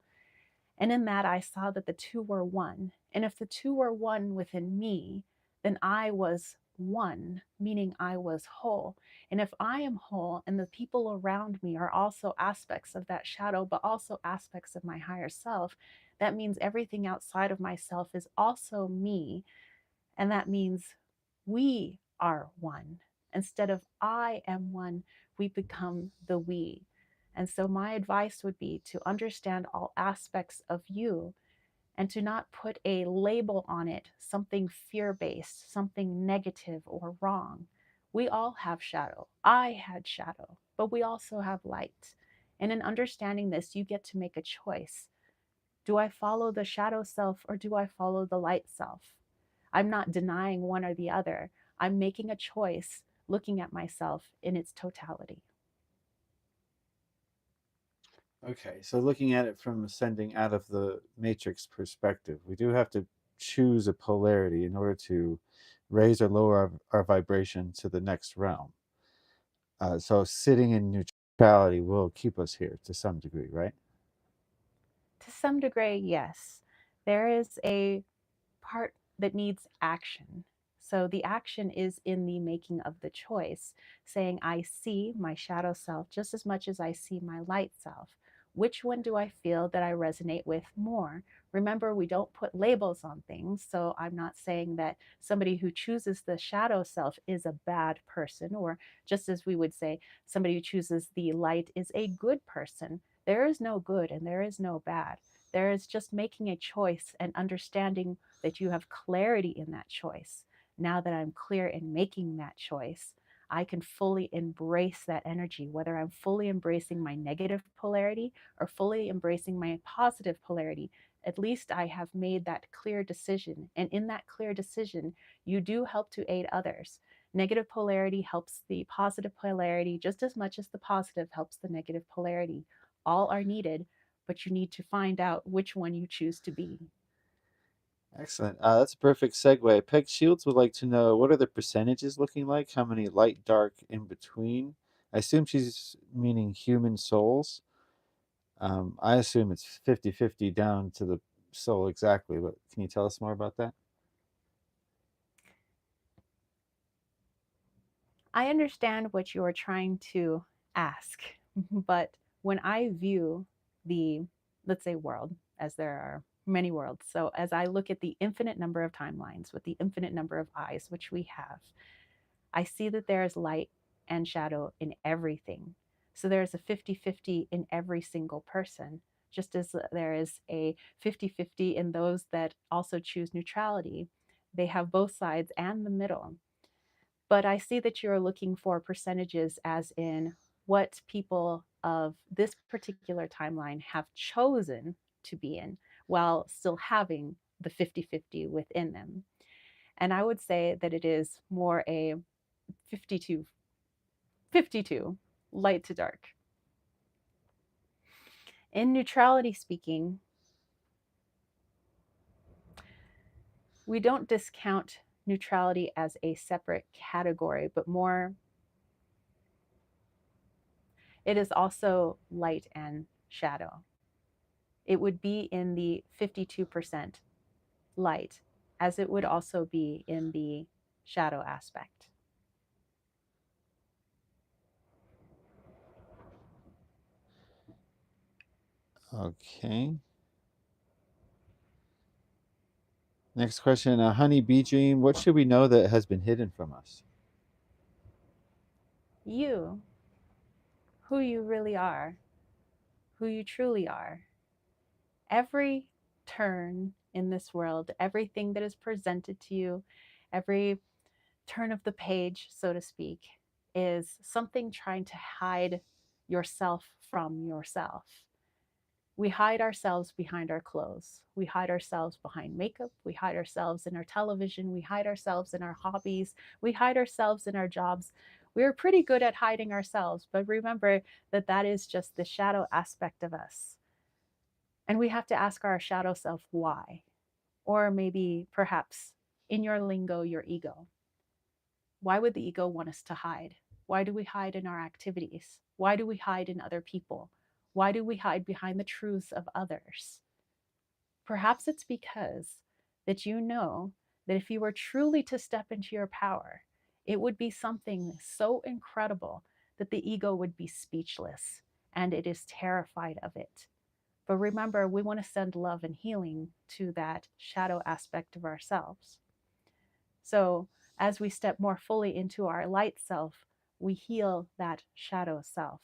And in that, I saw that the two were one. And if the two were one within me, then I was one, meaning I was whole. And if I am whole and the people around me are also aspects of that shadow, but also aspects of my higher self, that means everything outside of myself is also me. And that means we are one. Instead of I am one, we become the we. And so, my advice would be to understand all aspects of you and to not put a label on it, something fear based, something negative or wrong. We all have shadow. I had shadow, but we also have light. And in understanding this, you get to make a choice. Do I follow the shadow self or do I follow the light self? I'm not denying one or the other. I'm making a choice looking at myself in its totality. Okay, so looking at it from ascending out of the matrix perspective, we do have to choose a polarity in order to raise or lower our vibration to the next realm. So sitting in neutrality will keep us here to some degree, right? To some degree, yes. There is a part that needs action. So the action is in the making of the choice, saying, I see my shadow self just as much as I see my light self. Which one do I feel that I resonate with more? Remember, we don't put labels on things. So I'm not saying that somebody who chooses the shadow self is a bad person, or just as we would say, somebody who chooses the light is a good person. There is no good and there is no bad. There is just making a choice and understanding that you have clarity in that choice. Now that I'm clear in making that choice, I can fully embrace that energy, whether I'm fully embracing my negative polarity or fully embracing my positive polarity. At least I have made that clear decision. And in that clear decision, you do help to aid others. Negative polarity helps the positive polarity just as much as the positive helps the negative polarity. All are needed, but you need to find out which one you choose to be. Excellent. That's a perfect segue. Peg Shields would like to know, what are the percentages looking like? How many light, dark, in between? I assume she's meaning human souls. I assume it's 50-50 down to the soul exactly, but can you tell us more about that? I understand what you are trying to ask, but when I view the, let's say, world, as there are many worlds. So as I look at the infinite number of timelines with the infinite number of eyes which we have, I see that there is light and shadow in everything. So there is a 50-50 in every single person, just as there is a 50-50 in those that also choose neutrality. They have both sides and the middle. But I see that you're looking for percentages, as in what people of this particular timeline have chosen to be in while still having the 50-50 within them. And I would say that it is more a 52, 52, light to dark. In neutrality speaking, we don't discount neutrality as a separate category, but more, it is also light and shadow. It would be in the 52% light, as it would also be in the shadow aspect. Okay. Next question. A honey bee dream. What should we know that has been hidden from us? You, who you really are, who you truly are. Every turn in this world, everything that is presented to you, every turn of the page, so to speak, is something trying to hide yourself from yourself. We hide ourselves behind our clothes. We hide ourselves behind makeup. We hide ourselves in our television. We hide ourselves in our hobbies. We hide ourselves in our jobs. We're pretty good at hiding ourselves, but remember that that is just the shadow aspect of us. And we have to ask our shadow self why. Or maybe, perhaps, in your lingo, your ego. Why would the ego want us to hide? Why do we hide in our activities? Why do we hide in other people? Why do we hide behind the truths of others? Perhaps it's because that you know that if you were truly to step into your power, it would be something so incredible that the ego would be speechless and it is terrified of it. But remember, we want to send love and healing to that shadow aspect of ourselves. So, as we step more fully into our light self, we heal that shadow self.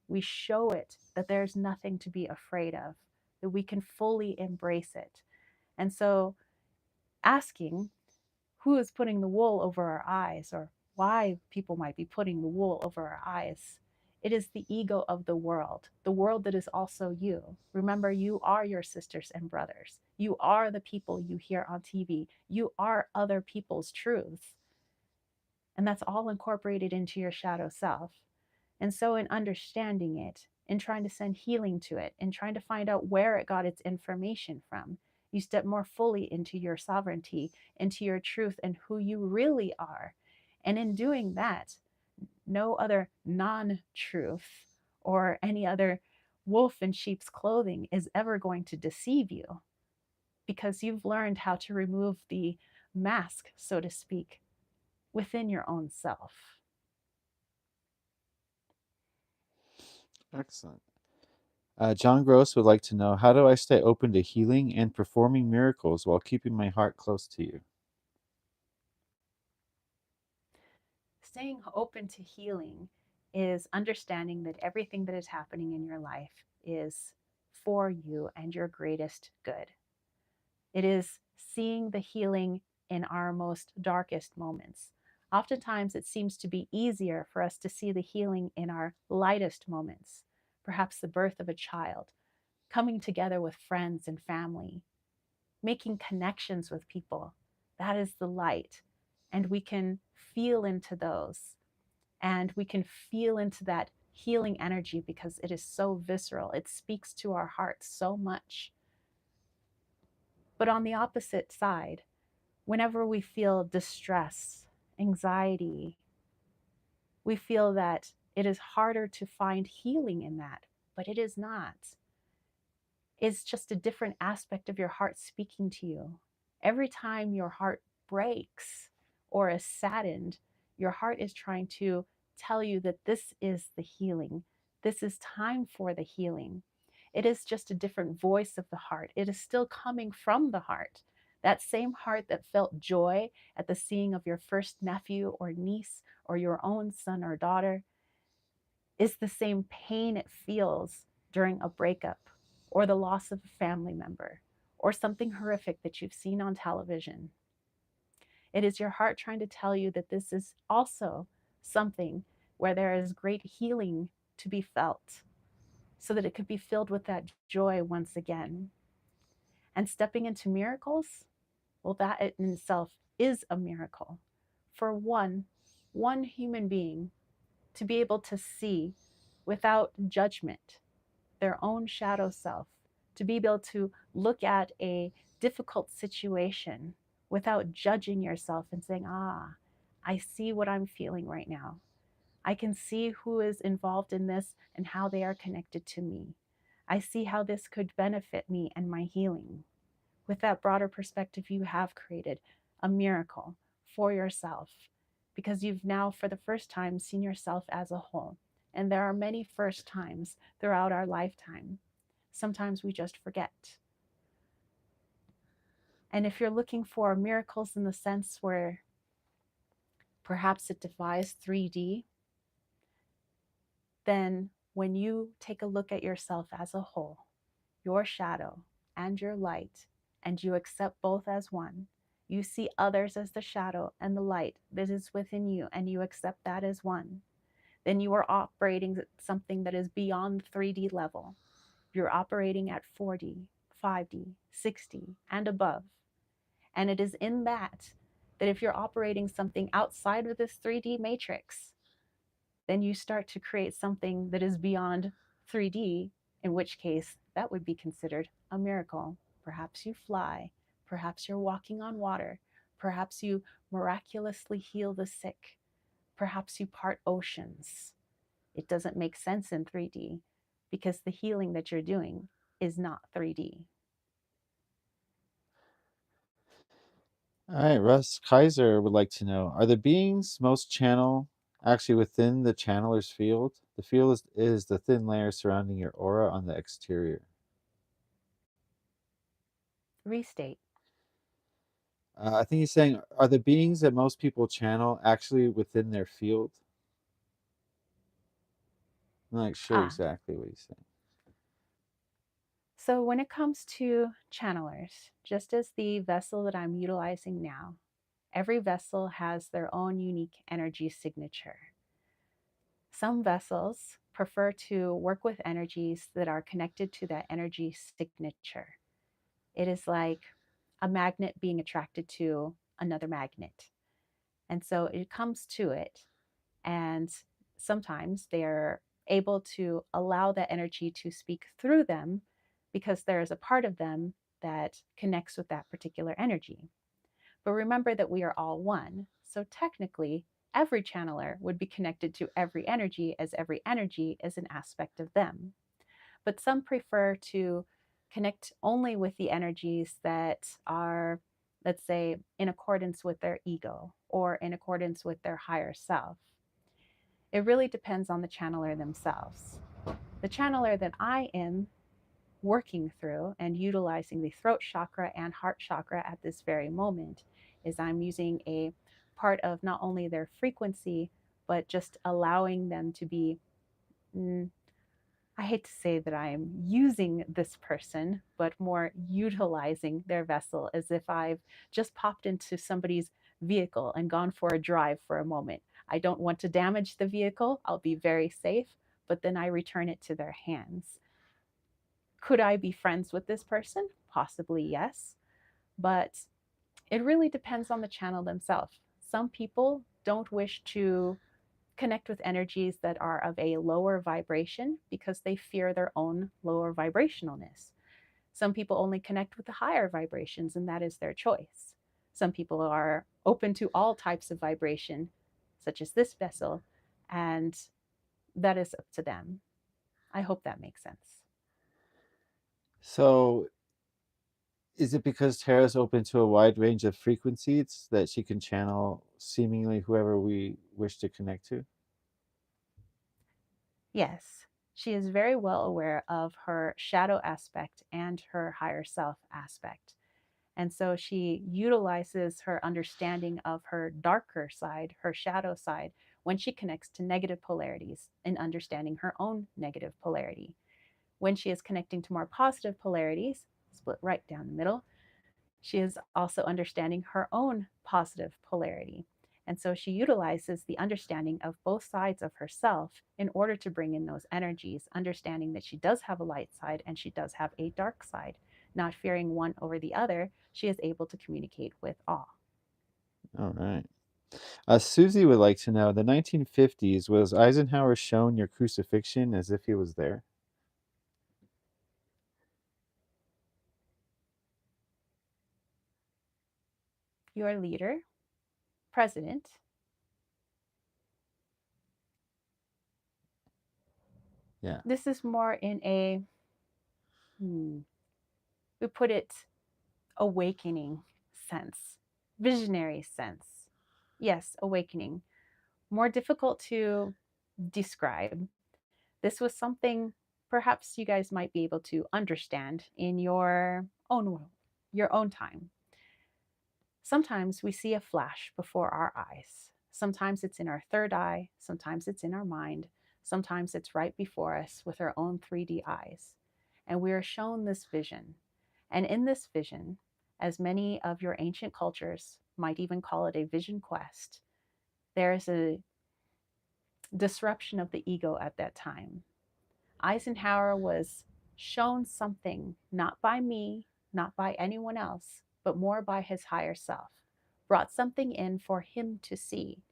We show it that there's nothing to be afraid of, that we can fully embrace it. And so, asking who is putting the wool over our eyes, or why people might be putting the wool over our eyes, it is the ego of the world that is also you. Remember, you are your sisters and brothers. You are the people you hear on TV. You are other people's truths. And that's all incorporated into your shadow self. And so, in understanding it, in trying to send healing to it, in trying to find out where it got its information from, you step more fully into your sovereignty, into your truth, and who you really are. And in doing that, no other non truth or any other wolf in sheep's clothing is ever going to deceive you, because you've learned how to remove the mask, so to speak, within your own self. Excellent. John Gross would like to know, how do I stay open to healing and performing miracles while keeping my heart close to you? Staying open to healing is understanding that everything that is happening in your life is for you and your greatest good. It is seeing the healing in our most darkest moments. Oftentimes, it seems to be easier for us to see the healing in our lightest moments, perhaps the birth of a child, coming together with friends and family, making connections with people. That is the light. And we can feel into those, and we can feel into that healing energy because it is so visceral. It speaks to our hearts so much. But on the opposite side, whenever we feel distress, anxiety, we feel that it is harder to find healing in that, but it is not. It's just a different aspect of your heart speaking to you. Every time your heart breaks or is saddened, your heart is trying to tell you that this is the healing. This is time for the healing. It is just a different voice of the heart. It is still coming from the heart. That same heart that felt joy at the seeing of your first nephew or niece or your own son or daughter is the same pain it feels during a breakup or the loss of a family member or something horrific that you've seen on television. It is your heart trying to tell you that this is also something where there is great healing to be felt so that it could be filled with that joy once again. And stepping into miracles, well, that in itself is a miracle. For one human being to be able to see without judgment their own shadow self, to be able to look at a difficult situation without judging yourself and saying, I see what I'm feeling right now. I can see who is involved in this and how they are connected to me. I see how this could benefit me and my healing. With that broader perspective, you have created a miracle for yourself because you've now, for the first time, seen yourself as a whole. And there are many first times throughout our lifetime. Sometimes we just forget. And if you're looking for miracles in the sense where perhaps it defies 3D, then when you take a look at yourself as a whole, your shadow and your light, and you accept both as one, you see others as the shadow and the light that is within you, and you accept that as one, then you are operating something that is beyond 3D level. You're operating at 4D, 5D, 6D, and above. And it is in that if you're operating something outside of this 3D matrix, then you start to create something that is beyond 3D, in which case that would be considered a miracle. Perhaps you fly, perhaps you're walking on water, perhaps you miraculously heal the sick, perhaps you part oceans. It doesn't make sense in 3D because the healing that you're doing is not 3D. All right, Russ Kaiser would like to know, are the beings most channel actually within the channeler's field? The field is the thin layer surrounding your aura on the exterior. Restate. I think he's saying, are the beings that most people channel actually within their field? I'm not sure Ah, exactly what he's saying. so when it comes to channelers, just as the vessel that I'm utilizing now, every vessel has their own unique energy signature. Some vessels prefer to work with energies that are connected to that energy signature. It is like a magnet being attracted to another magnet. And so it comes to it, and sometimes they're able to allow that energy to speak through them because there is a part of them that connects with that particular energy. But remember that we are all one. So technically, every channeler would be connected to every energy, as every energy is an aspect of them. But some prefer to connect only with the energies that are, let's say, in accordance with their ego or in accordance with their higher self. It really depends on the channeler themselves. The channeler that I am working through and utilizing the throat chakra and heart chakra at this very moment is I'm using a part of not only their frequency, but just allowing them to be. I hate to say that I am using this person, but more utilizing their vessel as if I've just popped into somebody's vehicle and gone for a drive for a moment. I don't want to damage the vehicle, I'll be very safe, but then I return it to their hands. Could I be friends with this person? Possibly yes, but it really depends on the channel themselves. Some people don't wish to connect with energies that are of a lower vibration because they fear their own lower vibrationalness. Some people only connect with the higher vibrations, and that is their choice. Some people are open to all types of vibration, such as this vessel, and that is up to them. I hope that makes sense. So, is it because Tara's open to a wide range of frequencies that she can channel seemingly whoever we wish to connect to? Yes, She is very well aware of her shadow aspect and her higher self aspect. And so she utilizes her understanding of her darker side, her shadow side, when she connects to negative polarities in understanding her own negative polarity. When she is connecting to more positive polarities, split right down the middle, she is also understanding her own positive polarity. And so she utilizes the understanding of both sides of herself in order to bring in those energies, understanding that she does have a light side and she does have a dark side. Not fearing one over the other, she is able to communicate with all. All right. Susie would like to know, the 1950s, was Eisenhower shown your crucifixion as if he was there? Your leader, president, Yeah. this is more in a, we put it, awakening sense, visionary sense. Yes, awakening. More difficult to describe. This was something perhaps you guys might be able to understand in your own world, your own time. Sometimes we see a flash before our eyes. Sometimes it's in our third eye, sometimes it's in our mind, sometimes it's right before us with our own 3D eyes. And we are shown this vision. And in this vision, as many of your ancient cultures might even call it a vision quest, there is a disruption of the ego at that time. Eisenhower was shown something, not by me, not by anyone else, but more by his higher self, brought something in for him to see.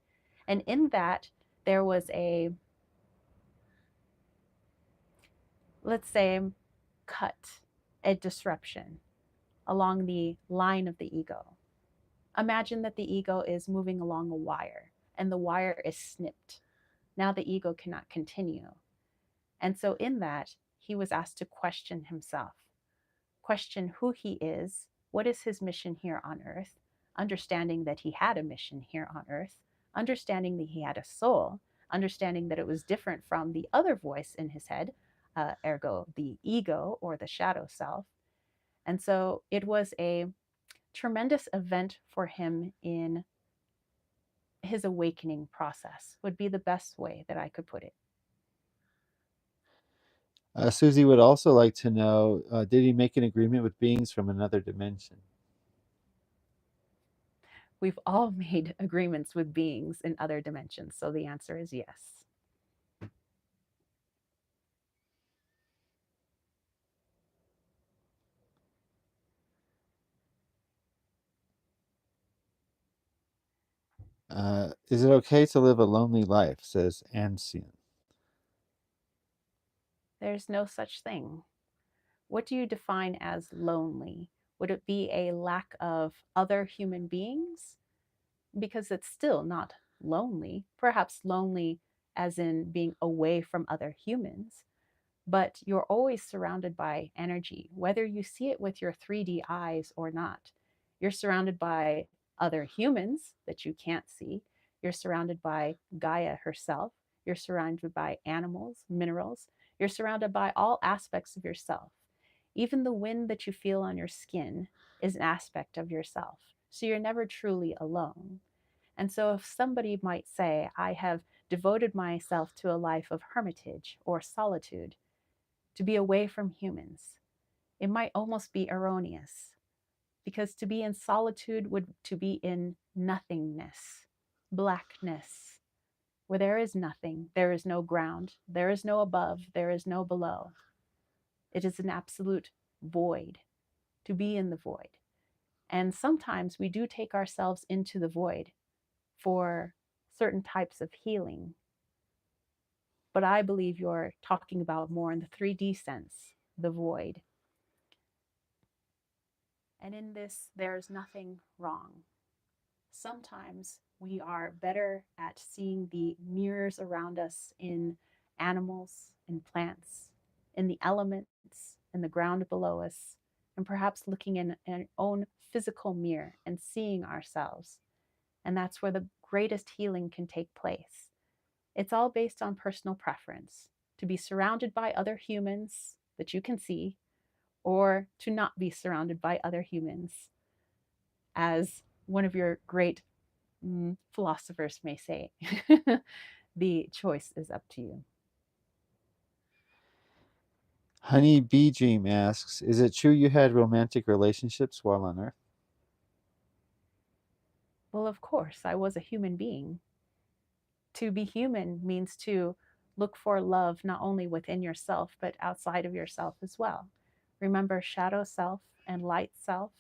And in that, there was a, let's say, cut, a disruption along the line of the ego. Imagine that the ego is moving along a wire and the wire is snipped. Now the ego cannot continue. And so, in that, he was asked to question himself, question who he is, what is his mission here on earth, understanding that he had a mission here on earth, understanding that he had a soul, understanding that it was different from the other voice in his head, ergo the ego or the shadow self. And so it was a tremendous event for him in his awakening process, would be the best way that I could put it. Susie would also like to know, did he make an agreement with beings from another dimension? We've all made agreements with beings in other dimensions, so the answer is yes. Is it okay to live a lonely life? Says Ancient. There's no such thing. What do you define as lonely? Would it be a lack of other human beings? Because it's still not lonely, perhaps lonely as in being away from other humans, but you're always surrounded by energy, whether you see it with your 3D eyes or not. You're surrounded by other humans that you can't see. You're surrounded by Gaia herself. You're surrounded by animals, minerals. You're surrounded by all aspects of yourself. Even the wind that you feel on your skin is an aspect of yourself. So you're never truly alone. And so, if somebody might say, I have devoted myself to a life of hermitage or solitude, to be away from humans, it might almost be erroneous because to be in solitude would to be in nothingness, blackness, where there is nothing, there is no ground, there is no above, there is no below. It is an absolute void, to be in the void. And sometimes we do take ourselves into the void for certain types of healing. But I believe you're talking about more in the 3D sense, the void. And in this, there's nothing wrong. Sometimes we are better at seeing the mirrors around us in animals, in plants, in the elements, in the ground below us, and perhaps looking in our own physical mirror and seeing ourselves. And that's where the greatest healing can take place. It's all based on personal preference. to be surrounded by other humans that you can see, or to not be surrounded by other humans, as one of your great philosophers may say. The choice is up to you. Honey Bee Dream asks, is it true you had romantic relationships while on Earth? Well, of course, I was a human being. To be human means to look for love not only within yourself, but outside of yourself as well. Remember shadow self and light self.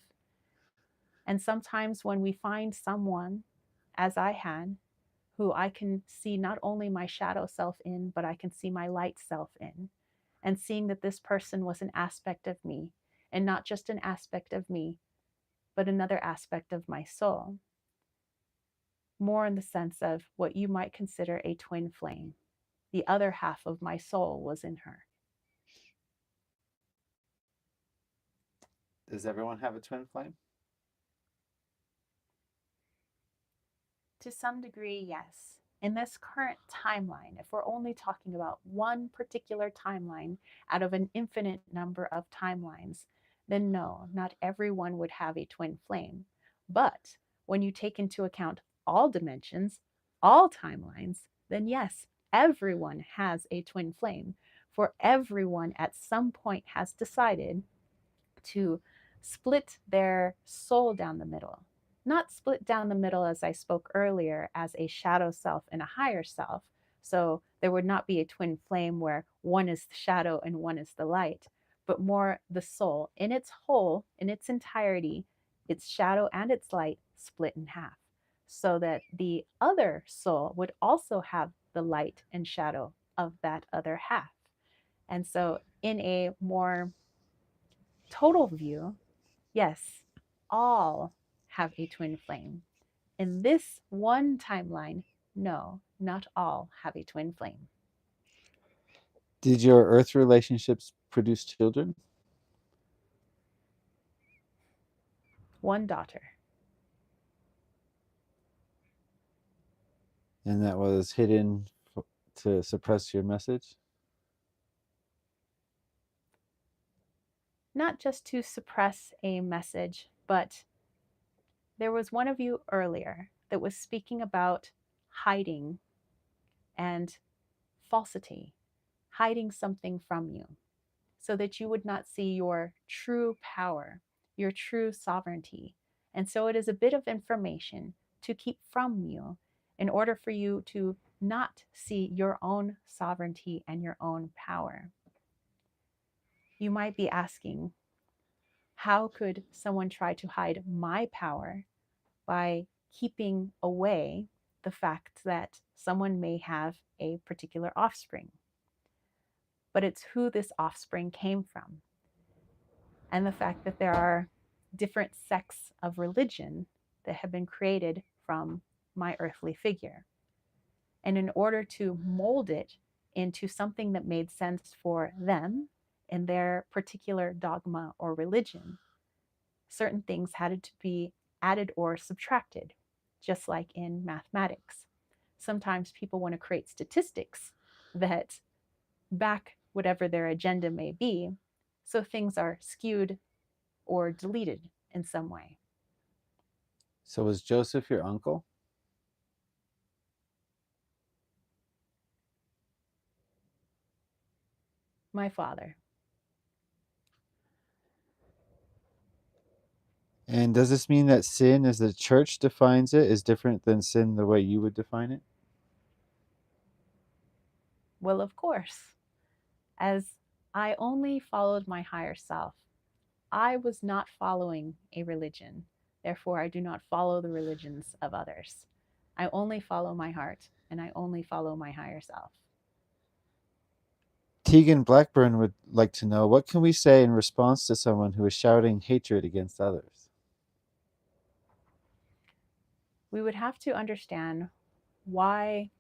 And sometimes when we find someone, as I had, who I can see not only my shadow self in, but I can see my light self in, and seeing that this person was an aspect of me, and not just an aspect of me, but another aspect of my soul, more in the sense of what you might consider a twin flame. The other half of my soul was in her. Does everyone have a twin flame? To some degree, yes. In this current timeline, if we're only talking about one particular timeline out of an infinite number of timelines, then no, not everyone would have a twin flame. But when you take into account all dimensions, all timelines, then yes, everyone has a twin flame. For everyone at some point has decided to split their soul down the middle. Not split down the middle, as I spoke earlier, as a shadow self and a higher self. So there would not be a twin flame where one is the shadow and one is the light, but more the soul in its whole, in its entirety, its shadow and its light split in half. So that the other soul would also have the light and shadow of that other half. And so, in a more total view, yes, all have a twin flame. In this one timeline, no, not all have a twin flame. Did your Earth relationships produce children? One daughter. And that was hidden to suppress your message? Not just to suppress a message, but there was one of you earlier that was speaking about hiding and falsity, hiding something from you, so that you would not see your true power, your true sovereignty. And so it is a bit of information to keep from you in order for you to not see your own sovereignty and your own power. You might be asking, how could someone try to hide my power by keeping away the fact that someone may have a particular offspring? But it's who this offspring came from, and the fact that there are different sects of religion that have been created from my earthly figure. And in order to mold it into something that made sense for them and their particular dogma or religion, certain things had to be added or subtracted, just like in mathematics. Sometimes people want to create statistics that back whatever their agenda may be, so things are skewed or deleted in some way. So was Joseph your uncle? My father. And does this mean that sin, as the church defines it, is different than sin the way you would define it? Well, of course, as I only followed my higher self, I was not following a religion. Therefore, I do not follow the religions of others. I only follow my heart and I only follow my higher self. Tegan Blackburn would like to know, what can we say in response to someone who is shouting hatred against others? We would have to understand why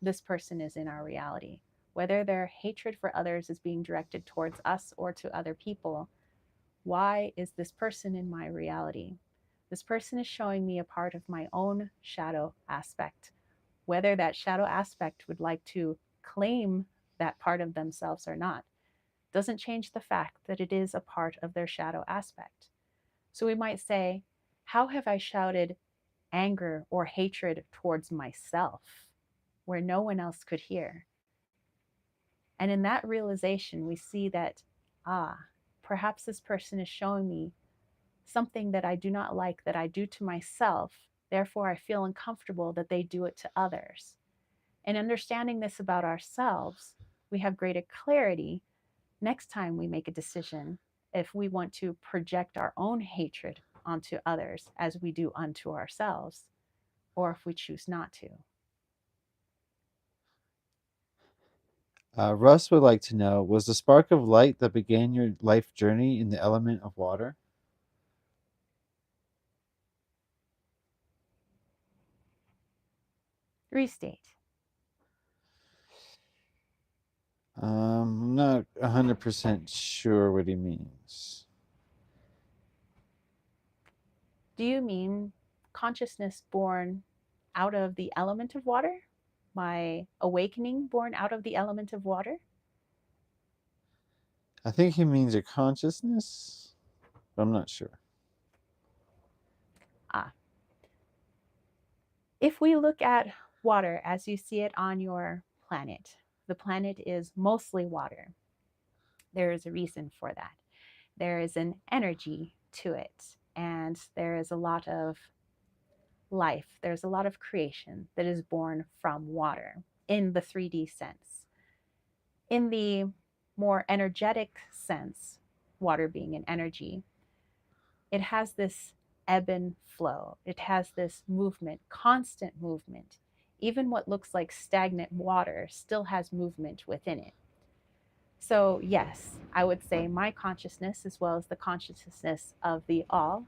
this person is in our reality, whether their hatred for others is being directed towards us or to other people. Why is this person in my reality? This person is showing me a part of my own shadow aspect. Whether that shadow aspect would like to claim that part of themselves or not doesn't change the fact that it is a part of their shadow aspect. So we might say, how have I shouted anger or hatred towards myself where no one else could hear? And in that realization, we see that, perhaps this person is showing me something that I do not like that I do to myself. Therefore, I feel uncomfortable that they do it to others. And understanding this about ourselves, we have greater clarity next time we make a decision if we want to project our own hatred onto others as we do unto ourselves, or if we choose not to. Russ would like to know, was the spark of light that began your life journey in the element of water? Restate. I'm not 100% sure what he means. Do you mean consciousness born out of the element of water? My awakening born out of the element of water? I think he means your consciousness, but I'm not sure. Ah, if we look at water as you see it on your planet, the planet is mostly water. There is a reason for that. There is an energy to it, and there is a lot of life. There's a lot of creation that is born from water in the 3D sense. In the more energetic sense, water being an energy, it has this ebb and flow. It has this movement, constant movement. Even what looks like stagnant water still has movement within it. So, yes, I would say my consciousness, as well as the consciousness of the all,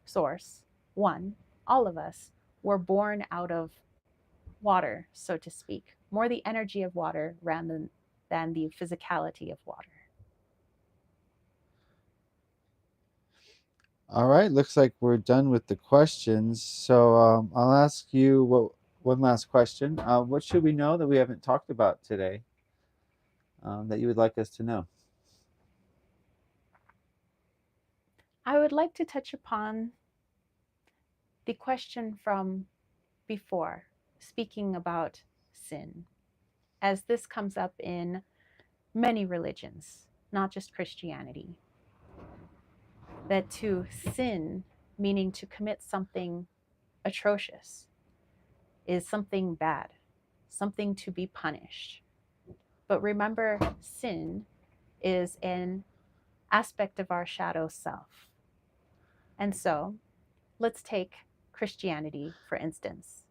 source, one, all of us, were born out of water, so to speak, more the energy of water rather than the physicality of water. All right, looks like we're done with the questions. So I'll ask you one last question. What should we know that we haven't talked about today that you would like us to know? I would like to touch upon the question from before, speaking about sin, as this comes up in many religions, not just Christianity. That to sin, meaning to commit something atrocious, is something bad, something to be punished. But remember, sin is an aspect of our shadow self. And so, let's take Christianity, for instance.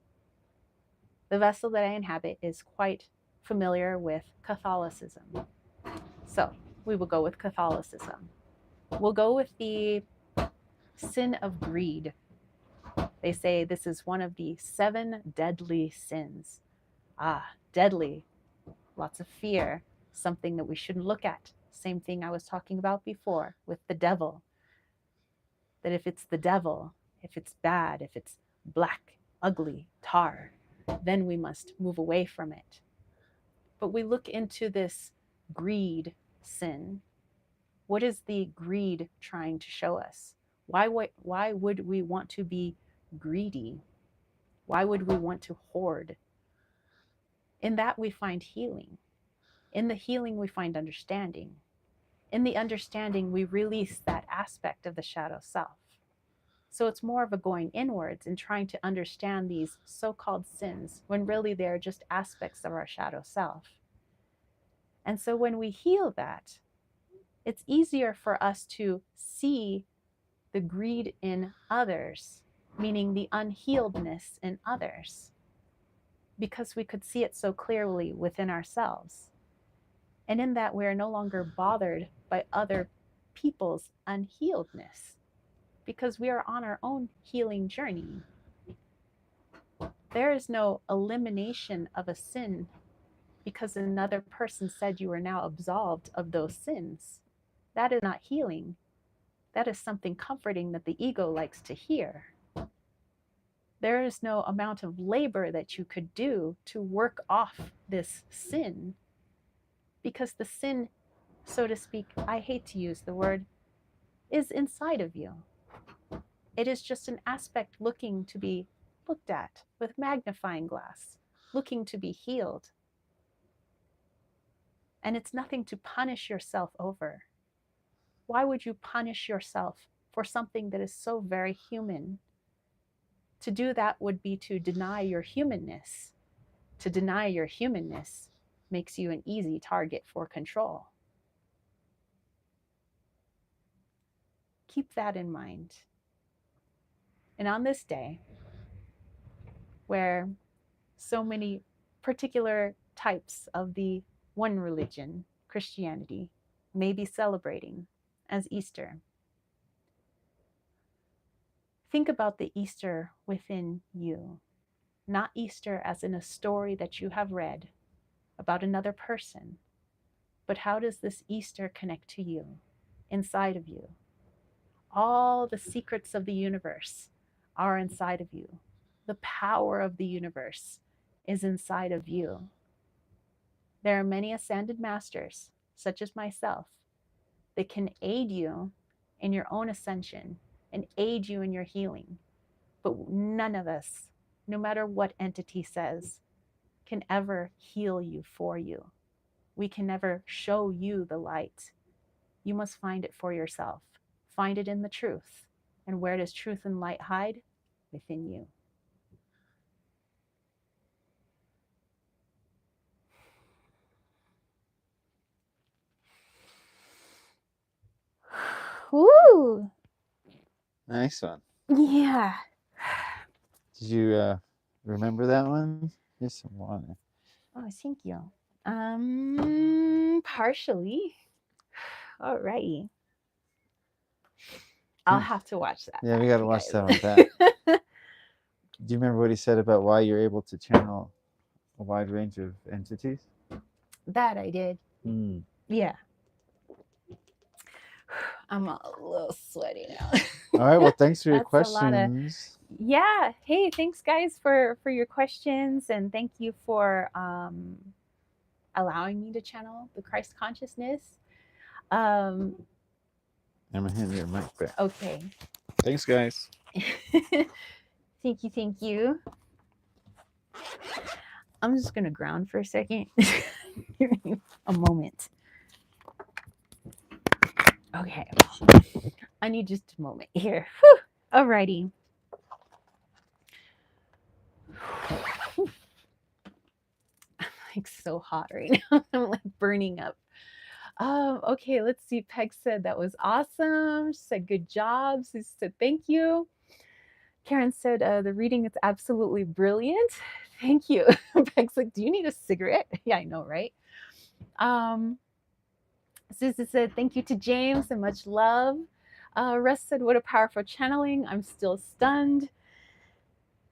The vessel that I inhabit is quite familiar with Catholicism. So, we will go with Catholicism. We'll go with the sin of greed. They say this is one of the 7 deadly sins. Deadly, lots of fear, something that we shouldn't look at. Same thing I was talking about before with the devil. That if it's the devil, if it's bad, if it's black, ugly, tar, then we must move away from it. But we look into this greed sin. What is the greed trying to show us? Why would we want to be greedy? Why would we want to hoard? In that, we find healing. In the healing, we find understanding. In the understanding, we release that aspect of the shadow self. So it's more of a going inwards and trying to understand these so called sins when really they're just aspects of our shadow self. And so when we heal that, it's easier for us to see the greed in others, meaning the unhealedness in others, because we could see it so clearly within ourselves. And in that, we are no longer bothered by other people's unhealedness because we are on our own healing journey. There is no elimination of a sin because another person said you are now absolved of those sins. That is not healing. That is something comforting that the ego likes to hear. There is no amount of labor that you could do to work off this sin because the sin, so to speak, I hate to use the word, is inside of you. It is just an aspect looking to be looked at with magnifying glass, looking to be healed. And it's nothing to punish yourself over. Why would you punish yourself for something that is so very human? To do that would be to deny your humanness. To deny your humanness makes you an easy target for control. Keep that in mind. And on this day, where so many particular types of the one religion, Christianity, may be celebrating as Easter, think about the Easter within you, not Easter as in a story that you have read about another person, but how does this Easter connect to you, inside of you? All the secrets of the universe are inside of you. The power of the universe is inside of you. There are many ascended masters, such as myself, that can aid you in your own ascension and aid you in your healing. But none of us, no matter what entity says, can ever heal you for you. We can never show you the light. You must find it for yourself. Find it in the truth. And where does truth and light hide? Within you. Woo! Nice one. Yeah. Did you remember that one? Here's some water. Oh, thank you. Partially. Alrighty. I'll have to watch that. Yeah, we back, gotta you watch guys. that one back. Do you remember what he said about why you're able to channel a wide range of entities? That I did. Hmm. Yeah. I'm a little sweaty now. All right. Well, thanks for your That's a lot of. questions. Yeah. Hey, thanks guys for your questions, and thank you for allowing me to channel the Christ consciousness. I'm gonna hand you a mic back. Okay. Thanks, guys. Thank you. Thank you. I'm just gonna ground for a second. Give me a moment. Okay. I need just a moment here. Whew. Alrighty. I'm like so hot right now. I'm like burning up. Okay, let's see. Peg said that was awesome. She said good job. She said thank you. Karen said the reading is absolutely brilliant. Thank you. Peg's like, do you need a cigarette? Yeah, I know, right? Susie said thank you to James and much love. Russ said, what a powerful channeling. I'm still stunned.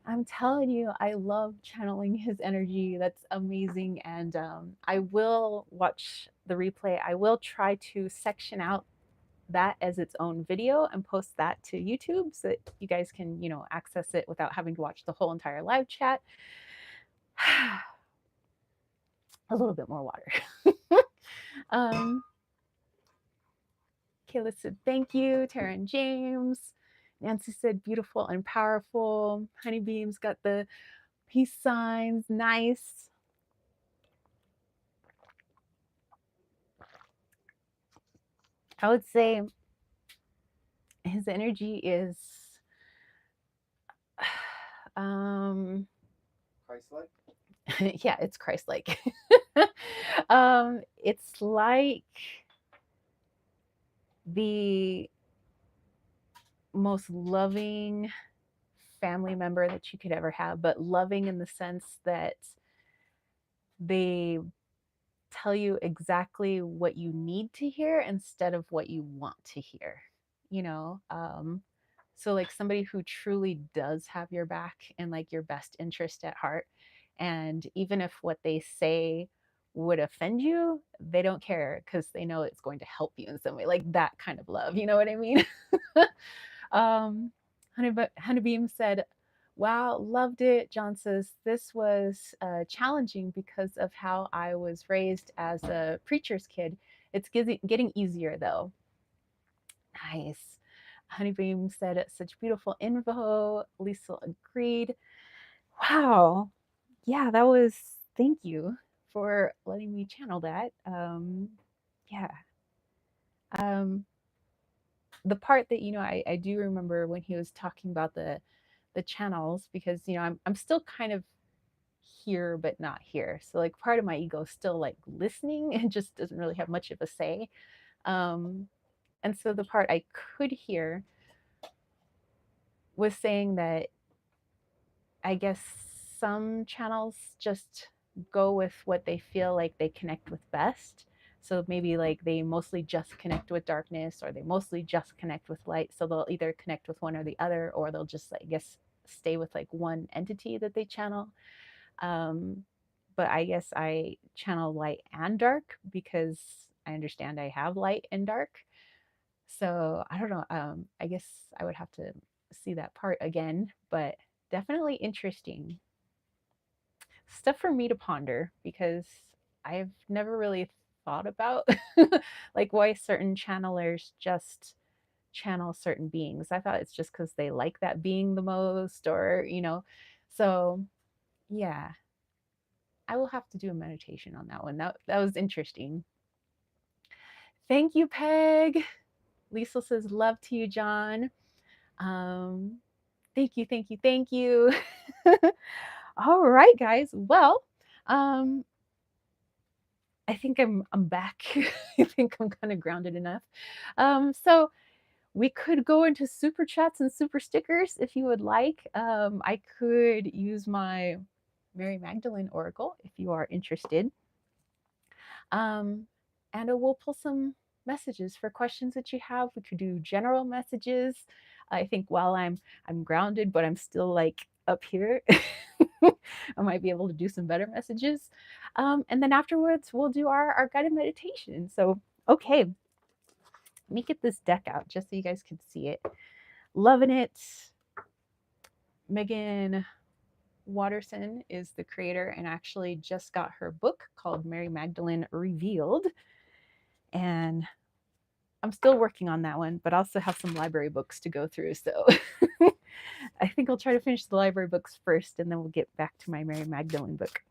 I'm telling you, I love channeling his energy. That's amazing. And I will watch the replay. I will try to section out that as its own video and post that to YouTube so that you guys can, access it without having to watch the whole entire live chat. A little bit more water. Kayla said, thank you. Tara and James. Nancy said, beautiful and powerful. Honeybeam's got the peace signs. Nice. I would say his energy is Christ-like? yeah, it's Christ-like. It's like the most loving family member that you could ever have, but loving in the sense that they tell you exactly what you need to hear instead of what you want to hear, so like somebody who truly does have your back and like your best interest at heart, and even if what they say would offend you, they don't care because they know it's going to help you in some way, like that kind of love, you know what I mean? Honeybeam said, Wow, loved it. John says this was challenging because of how I was raised as a preacher's kid. It's getting easier though. Nice. Honeybeam said such beautiful info. Lisa agreed. Wow. Yeah, that was, thank you for letting me channel that. Yeah. Um, the part that, I do remember when he was talking about the channels, because, I'm still kind of here but not here. So like part of my ego is still like listening and just doesn't really have much of a say. Um, and so the part I could hear was saying that I guess some channels just go with what they feel like they connect with best. So maybe like they mostly just connect with darkness, or they mostly just connect with light. So they'll either connect with one or the other, or they'll just, I guess, stay with like one entity that they channel. Um, but I guess I channel light and dark because I understand I have light and dark. So I don't know. I guess I would have to see that part again, but definitely interesting stuff for me to ponder, because I've never really thought about like why certain channelers just channel certain beings. I thought it's just because they like that being the most, or, so yeah, I will have to do a meditation on that one. That was interesting. Thank you, Peg. Lisa says, love to you, John. Um, thank you, thank you, thank you. All right, guys. Well, um, I think I'm back. I think I'm kind of grounded enough. So we could go into super chats and super stickers if you would like. I could use my Mary Magdalene Oracle if you are interested. And we'll pull some messages for questions that you have. We could do general messages. I think while I'm grounded, but I'm still like up here, I might be able to do some better messages. And then afterwards, we'll do our guided meditation. So, okay, let me get this deck out just so you guys can see it. Loving it. Megan Watterson is the creator and actually just got her book called Mary Magdalene Revealed. And I'm still working on that one, but I also have some library books to go through. So I think I'll try to finish the library books first, and then we'll get back to my Mary Magdalene book.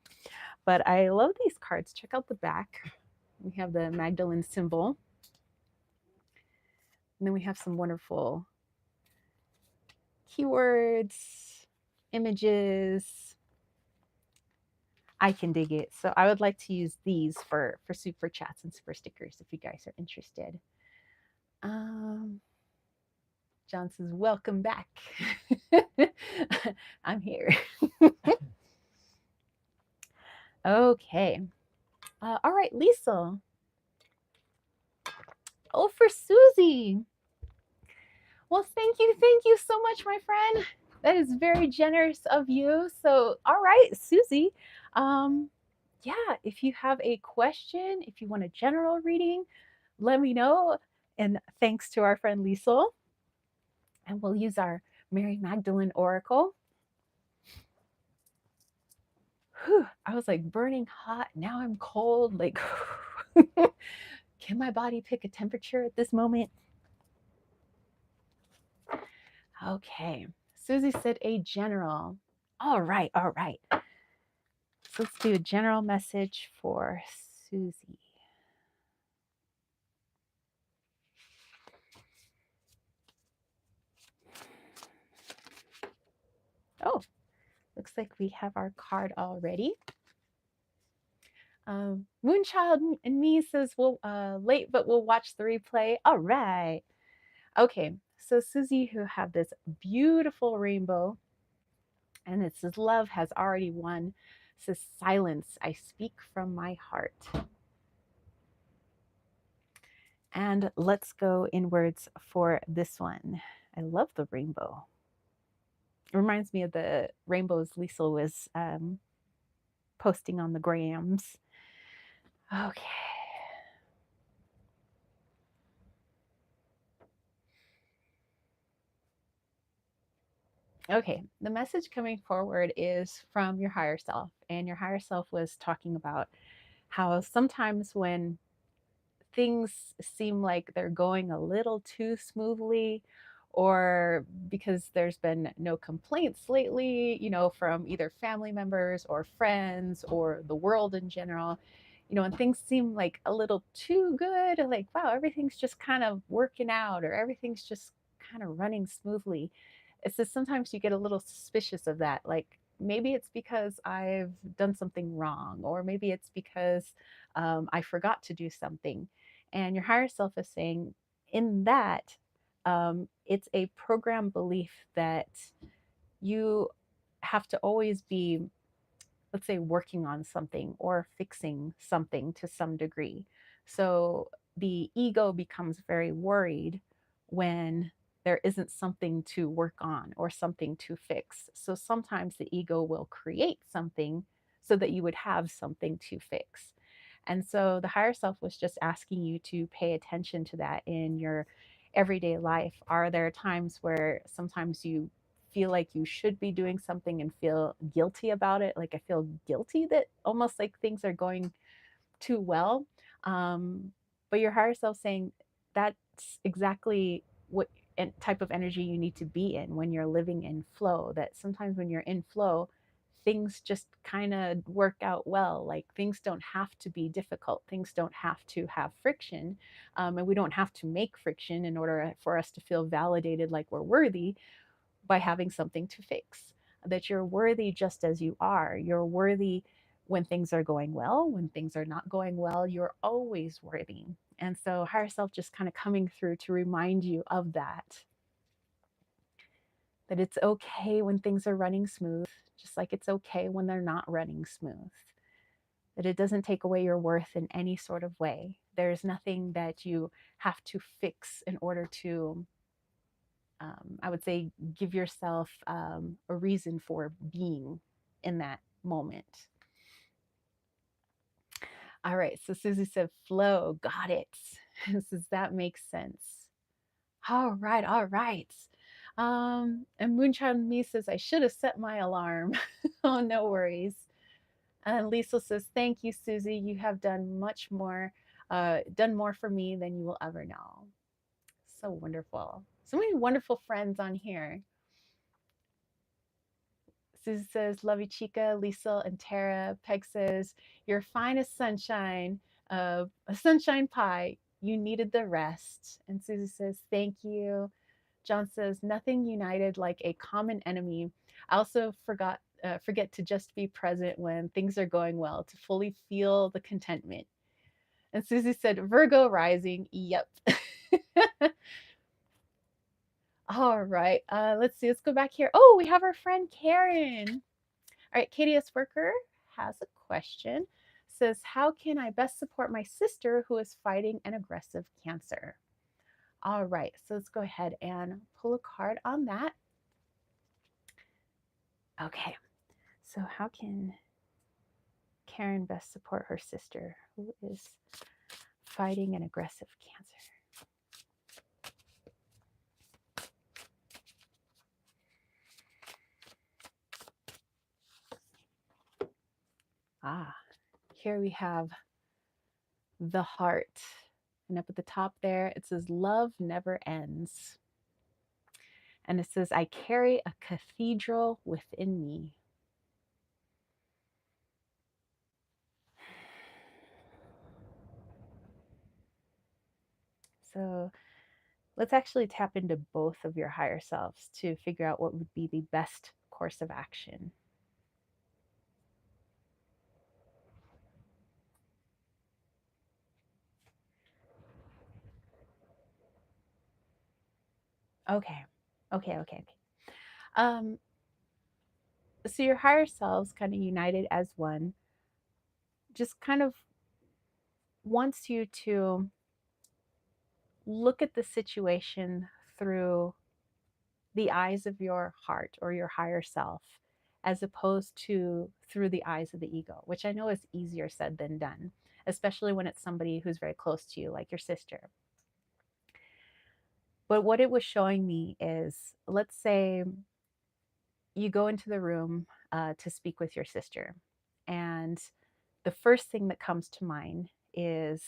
But I love these cards. Check out the back. We have the Magdalene symbol. And then we have some wonderful keywords, images. I can dig it. So I would like to use these for super chats and super stickers if you guys are interested. John says, welcome back. I'm here. Okay. All right, Lisa. Oh, for Susie. Well, thank you so much, my friend. That is very generous of you. So, all right, Susie. Yeah, if you have a question, if you want a general reading, let me know. And thanks to our friend Lisa. And we'll use our Mary Magdalene Oracle. Whew, I was like burning hot. Now I'm cold. Like, can my body pick a temperature at this moment? Okay. Susie said a general. All right, all right. So let's do a general message for Susie. Oh, looks like we have our card already. Moonchild and me says, well, late, but we'll watch the replay. All right. Okay, so Susie, who have this beautiful rainbow, and it says, love has already won, says, silence, I speak from my heart. And let's go inwards for this one. I love the rainbow. It reminds me of the rainbows Lisa was posting on the grams. Okay. Okay, the message coming forward is from your higher self, and your higher self was talking about how sometimes when things seem like they're going a little too smoothly, or because there's been no complaints lately, from either family members or friends or the world in general, and things seem like a little too good, like, wow, everything's just kind of working out or everything's just kind of running smoothly. It's just sometimes you get a little suspicious of that. Like, maybe it's because I've done something wrong, or maybe it's because I forgot to do something. And your higher self is saying, in that, it's a program belief that you have to always be, let's say, working on something or fixing something to some degree. So the ego becomes very worried when there isn't something to work on or something to fix. So sometimes the ego will create something so that you would have something to fix. And so the higher self was just asking you to pay attention to that in your everyday life. Are there times where sometimes you feel like you should be doing something and feel guilty about it? Like, I feel guilty that almost like things are going too well. Um, but your higher self saying that's exactly what type of energy you need to be in when you're living in flow. That sometimes when you're in flow, things just kind of work out well. Like, things don't have to be difficult, things don't have to have friction, and we don't have to make friction in order for us to feel validated, like we're worthy by having something to fix. That you're worthy just as you are. You're worthy when things are going well, when things are not going well, you're always worthy. And so, higher self just kind of coming through to remind you of that, that it's okay when things are running smooth, just like it's okay when they're not running smooth, that it doesn't take away your worth in any sort of way. There's nothing that you have to fix in order to, I would say, give yourself a reason for being in that moment. All right, so Susie said, flow, got it. Says that makes sense. All right, all right. And Moonchild Me says, I should have set my alarm. Oh, no worries. And Lisa says, thank you, Susie. You have done more for me than you will ever know. So wonderful. So many wonderful friends on here. Susie says, love you, Chica. Lisa and Tara. Peg says, you're fine as sunshine, a sunshine pie. You needed the rest. And Susie says, thank you. John says, nothing united like a common enemy. I also forget to just be present when things are going well, to fully feel the contentment. And Susie said, Virgo rising. Yep. All right. Let's see. Let's go back here. Oh, we have our friend Karen. All right. Katie S. Worker has a question. Says, how can I best support my sister who is fighting an aggressive cancer? All right. So let's go ahead and pull a card on that. Okay. So, how can Karen best support her sister who is fighting an aggressive cancer? Ah, here we have the heart. And up at the top there, it says, love never ends. And it says, I carry a cathedral within me. So let's actually tap into both of your higher selves to figure out what would be the best course of action. Okay. Okay. Okay. Okay. Um, so your higher selves kind of united as one just kind of wants you to look at the situation through the eyes of your heart or your higher self, as opposed to through the eyes of the ego, which I know is easier said than done, especially when it's somebody who's very close to you, like your sister. But what it was showing me is, let's say you go into the room to speak with your sister. And the first thing that comes to mind is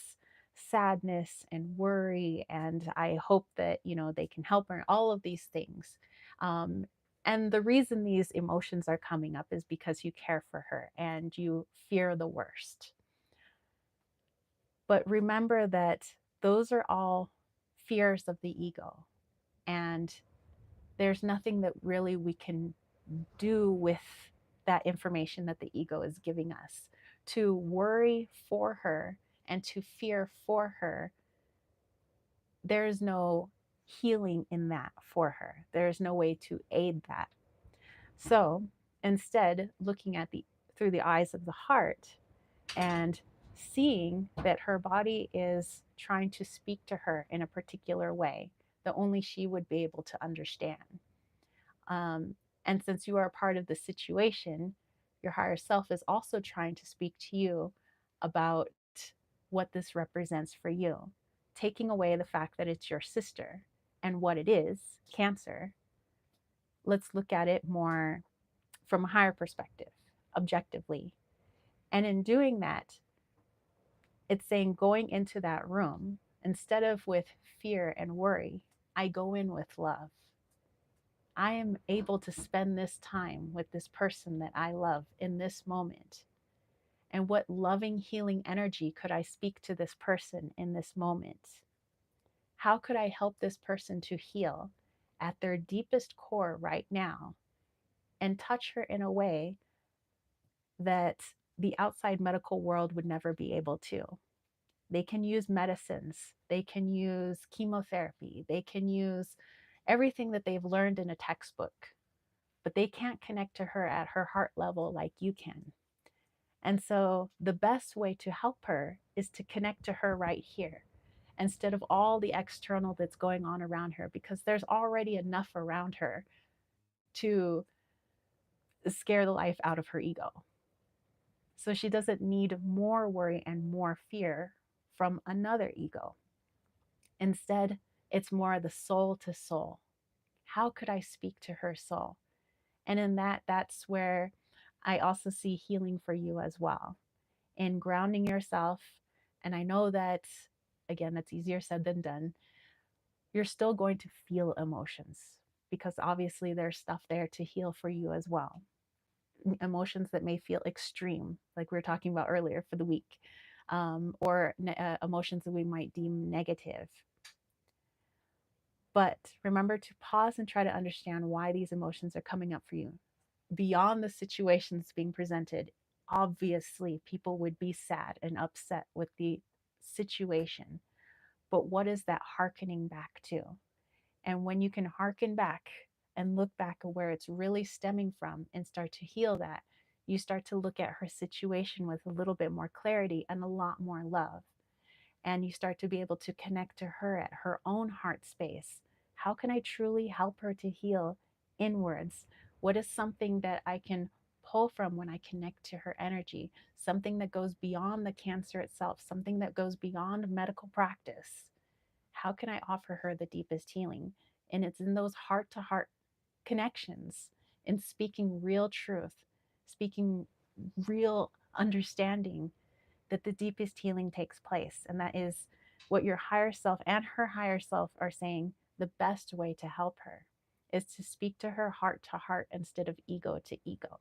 sadness and worry. And I hope that, they can help her, all of these things. Um, and the reason these emotions are coming up is because you care for her and you fear the worst. But remember that those are all fears of the ego. And there's nothing that really we can do with that information that the ego is giving us. To worry for her and to fear for her, there is no healing in that for her. There is no way to aid that. So instead, looking at the through the eyes of the heart and seeing that her body is trying to speak to her in a particular way that only she would be able to understand. Um, and since you are a part of the situation, your higher self is also trying to speak to you about what this represents for you, taking away the fact that it's your sister and what it is, cancer. Let's look at it more from a higher perspective, objectively. And in doing that, it's saying going into that room, instead of with fear and worry, I go in with love. I am able to spend this time with this person that I love in this moment. And what loving, healing energy could I speak to this person in this moment? How could I help this person to heal at their deepest core right now and touch her in a way that the outside medical world would never be able to? They can use medicines, they can use chemotherapy, they can use everything that they've learned in a textbook, but they can't connect to her at her heart level like you can. And so the best way to help her is to connect to her right here instead of all the external that's going on around her, because there's already enough around her to scare the life out of her ego. So she doesn't need more worry and more fear from another ego. Instead, it's more the soul to soul. How could I speak to her soul? And in that, that's where I also see healing for you as well, in grounding yourself. And I know that, again, that's easier said than done. You're still going to feel emotions because obviously there's stuff there to heal for you as well. Emotions that may feel extreme, like we were talking about earlier for the week, or emotions that we might deem negative. But remember to pause and try to understand why these emotions are coming up for you. Beyond the situations being presented, obviously people would be sad and upset with the situation. But what is that hearkening back to? And when you can hearken back and look back at where it's really stemming from and start to heal that, you start to look at her situation with a little bit more clarity and a lot more love. And you start to be able to connect to her at her own heart space. How can I truly help her to heal inwards? What is something that I can pull from when I connect to her energy? Something that goes beyond the cancer itself, something that goes beyond medical practice. How can I offer her the deepest healing? And it's in those heart to heart connections, in speaking real truth, speaking real understanding, that the deepest healing takes place. And that is what your higher self and her higher self are saying the best way to help her is to speak to her heart to heart instead of ego to ego.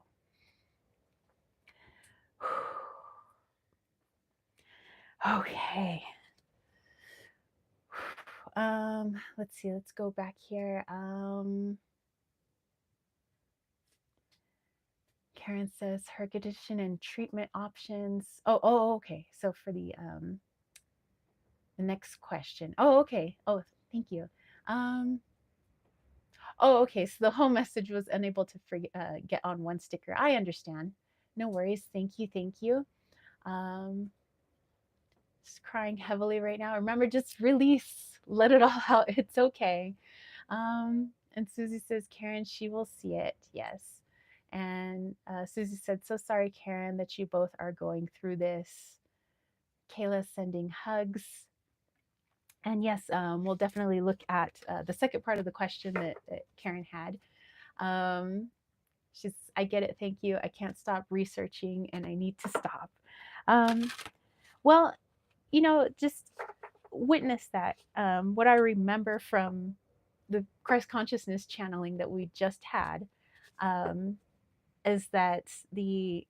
Okay. Let's see, let's go back here. Karen says her condition and treatment options. Okay. So for the next question. Oh, okay. Oh, thank you. Um, okay. So the whole message was unable to get on one sticker. I understand. No worries. Thank you. Thank you. Um, just crying heavily right now. Remember, just release. Let it all out. It's okay. And Susie says, Karen, she will see it. Yes. And Susie said, so sorry, Karen, that you both are going through this. Kayla sending hugs. And yes, we'll definitely look at the second part of the question that Karen had. Um, I get it, thank you. I can't stop researching and I need to stop. Um, well, just witness that. What I remember from the Christ consciousness channeling that we just had, um, is that the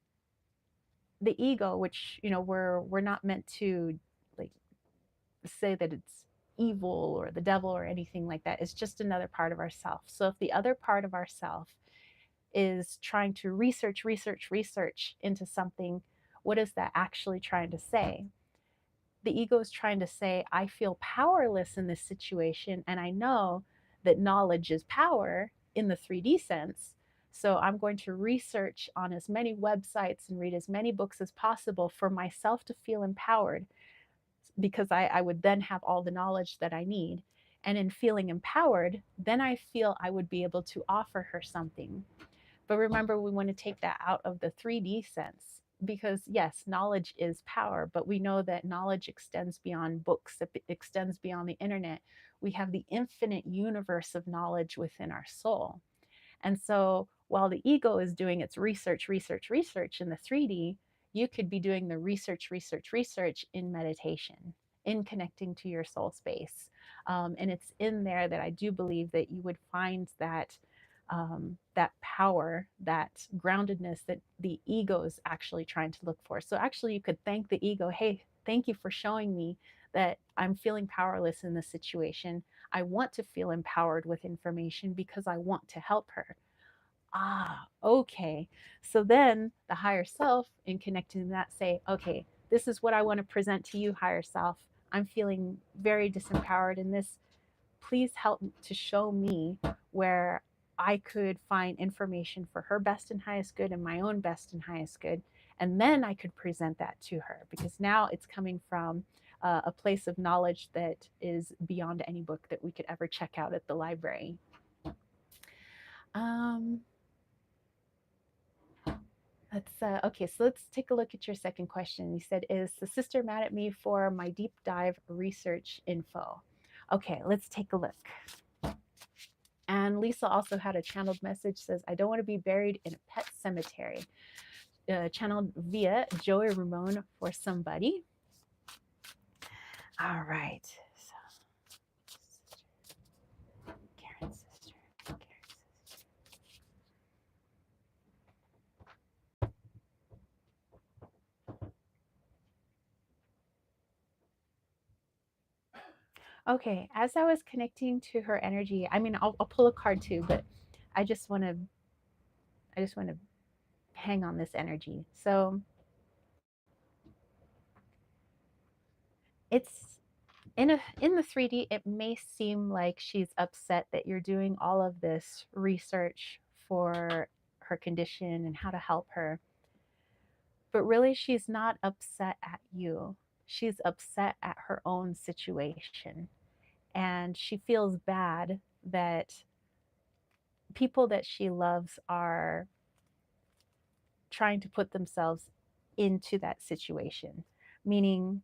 ego, which we're not meant to like say that it's evil or the devil or anything like that. It's just another part of ourself. So if the other part of ourself is trying to research into something, what is that actually trying to say? The ego is trying to say, I feel powerless in this situation, and I know that knowledge is power in the 3D sense. So I'm going to research on as many websites and read as many books as possible for myself to feel empowered, because I would then have all the knowledge that I need. And in feeling empowered, then I feel I would be able to offer her something. But remember, we want to take that out of the 3D sense, because yes, knowledge is power, but we know that knowledge extends beyond books, it extends beyond the internet. We have the infinite universe of knowledge within our soul. And so while the ego is doing its research in the 3D, you could be doing the research in meditation, in connecting to your soul space. And it's in there that I do believe that you would find that power, that groundedness that the ego is actually trying to look for. So actually, you could thank the ego. Hey, thank you for showing me that I'm feeling powerless in this situation. I want to feel empowered with information because I want to help her. Ah, okay. So then the higher self, in connecting to that, say, okay, this is what I want to present to you, higher self. I'm feeling very disempowered in this. Please help to show me where I could find information for her best and highest good and my own best and highest good. And then I could present that to her, because now it's coming from a place of knowledge that is beyond any book that we could ever check out at the library. Um, okay, so let's take a look at your second question. You said, is the sister mad at me for my deep dive research info? Okay, let's take a look. And Lisa also had a channeled message, says, I don't want to be buried in a pet cemetery. Channeled via Joey Ramone for somebody. All right. So, Karen's sister. Okay, as I was connecting to her energy, I mean, I'll pull a card too, but I just want to hang on this energy. So it's in the 3D, it may seem like she's upset that you're doing all of this research for her condition and how to help her. But really, she's not upset at you. She's upset at her own situation. And she feels bad that people that she loves are trying to put themselves into that situation, meaning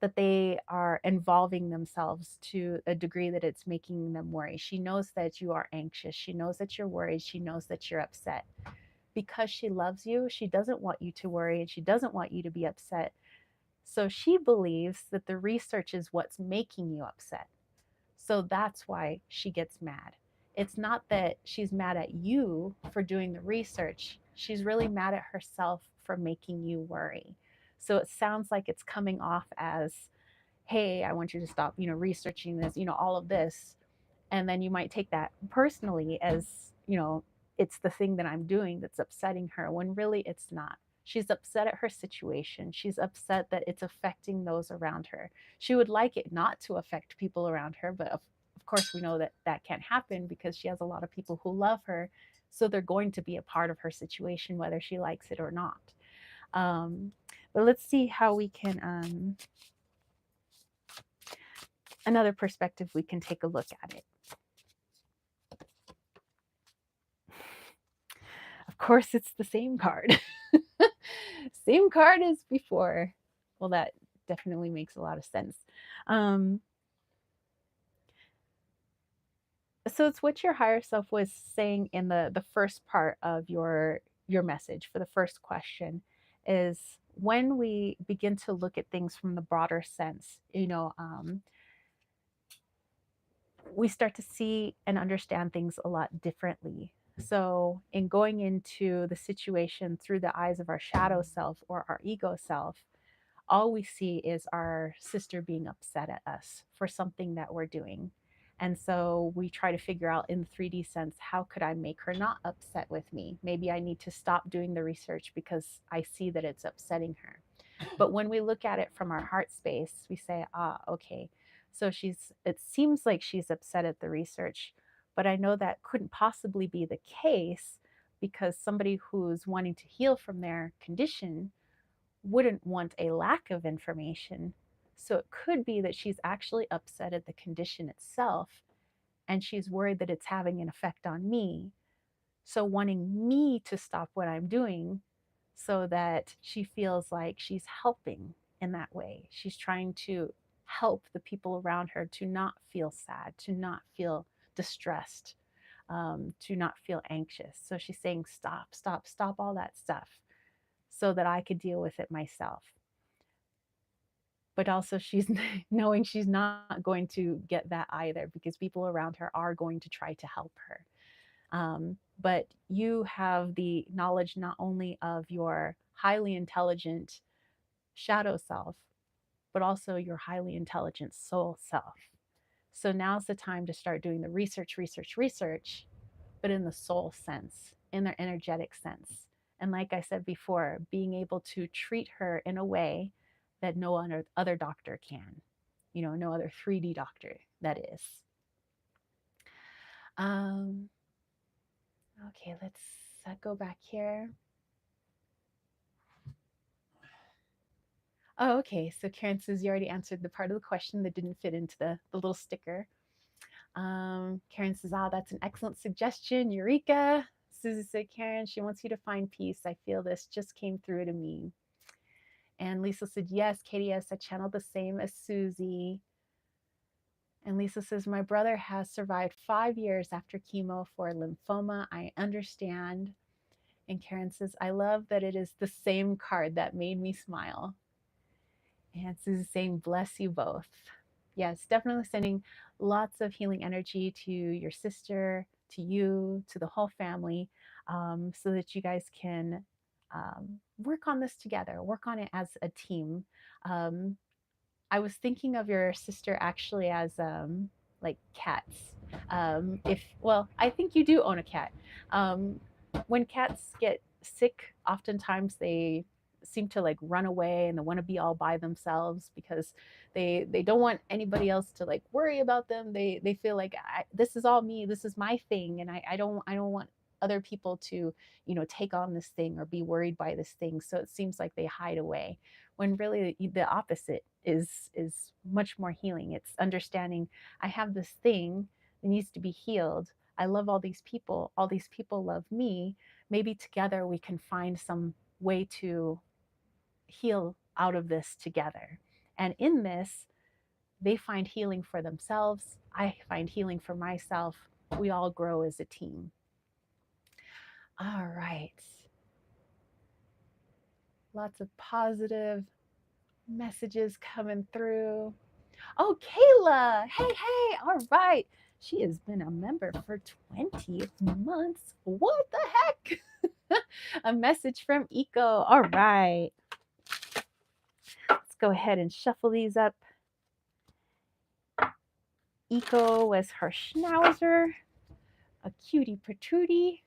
that they are involving themselves to a degree that it's making them worry. She knows that you are anxious. She knows that you're worried. She knows that you're upset. Because she loves you, she doesn't want you to worry and she doesn't want you to be upset. So she believes that the research is what's making you upset. So that's why she gets mad. It's not that she's mad at you for doing the research. She's really mad at herself for making you worry. So it sounds like it's coming off as, hey, I want you to stop, researching this, all of this. And then you might take that personally as, it's the thing that I'm doing that's upsetting her, when really it's not. She's upset at her situation. She's upset that it's affecting those around her. She would like it not to affect people around her, but of course we know that that can't happen because she has a lot of people who love her. So they're going to be a part of her situation, whether she likes it or not. Um, but let's see how we can, another perspective we can take a look at it. Of course, it's the same card. Same card as before. Well, that definitely makes a lot of sense. Um, So it's what your higher self was saying in the first part of your message for the first question is when we begin to look at things from the broader sense, we start to see and understand things a lot differently. So, in going into the situation through the eyes of our shadow self or our ego self, all we see is our sister being upset at us for something that we're doing. And so we try to figure out in the 3D sense, how could I make her not upset with me? Maybe I need to stop doing the research because I see that it's upsetting her. But when we look at it from our heart space, we say, okay, so it seems like she's upset at the research, but I know that couldn't possibly be the case because somebody who's wanting to heal from their condition wouldn't want a lack of information. So it could be that she's actually upset at the condition itself and she's worried that it's having an effect on me. So wanting me to stop what I'm doing so that she feels like she's helping in that way. She's trying to help the people around her to not feel sad, to not feel distressed, to not feel anxious. So she's saying, stop, stop, stop all that stuff so that I could deal with it myself. But also, she's knowing she's not going to get that either because people around her are going to try to help her. But you have the knowledge not only of your highly intelligent shadow self, but also your highly intelligent soul self. So now's the time to start doing the research, research, research, but in the soul sense, in their energetic sense. And like I said before, being able to treat her in a way that no other doctor can, no other 3D doctor, that is. Okay, let's go back here. Oh, okay. So Karen says you already answered the part of the question that didn't fit into the little sticker. Karen says, that's an excellent suggestion. Eureka. Susie said, Karen, she wants you to find peace. I feel this just came through to me. And Lisa said, yes, Katie, yes, I channeled the same as Susie. And Lisa says, my brother has survived 5 years after chemo for lymphoma. I understand. And Karen says, I love that it is the same card that made me smile. And Susie's saying, bless you both. Yes, definitely sending lots of healing energy to your sister, to you, to the whole family, so that you guys can work on this together, work on it as a team. Um, I was thinking of your sister actually as like cats. I think you do own a cat. Um, when cats get sick, oftentimes they seem to like run away and they want to be all by themselves because they don't want anybody else to like worry about them. They feel like this is all me, this is my thing, and I don't want other people to take on this thing or be worried by this thing. So it seems like they hide away when really the opposite is much more healing. It's understanding I have this thing that needs to be healed. I love all these people love me. Maybe together we can find some way to heal out of this together. And in this, they find healing for themselves. I find healing for myself. We all grow as a team. All right. Lots of positive messages coming through. Oh, Kayla. Hey. All right. She has been a member for 20 months. What the heck? A message from Eco. All right. Let's go ahead and shuffle these up. Eco was her schnauzer, a cutie patootie.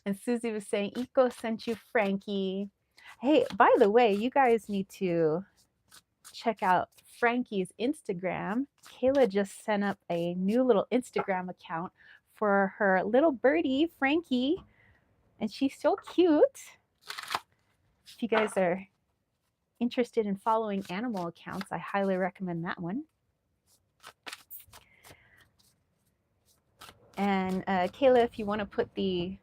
And Susie was saying, Eco sent you Frankie. Hey, by the way, you guys need to check out Frankie's Instagram. Kayla just sent up a new little Instagram account for her little birdie, Frankie. And she's so cute. If you guys are interested in following animal accounts, I highly recommend that one. And Kayla, if you want to put the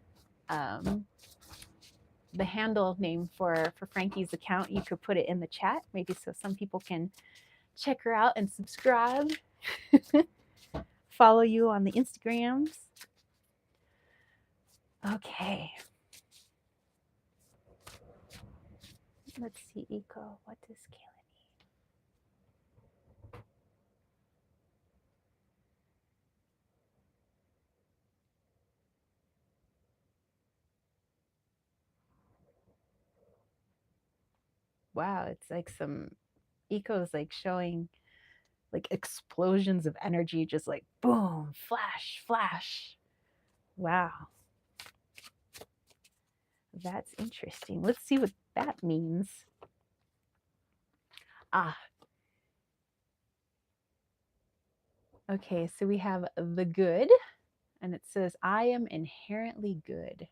handle name for Frankie's account, you could put it in the chat, maybe so some people can check her out and subscribe. Follow you on the Instagrams. Okay. Let's see, Eco. What does Kayla need? Wow, it's like some Eco's like showing like explosions of energy, just like boom, flash, flash. Wow, that's interesting. Let's see what that means. Ah, okay, so we have the good, and it says, I am inherently good.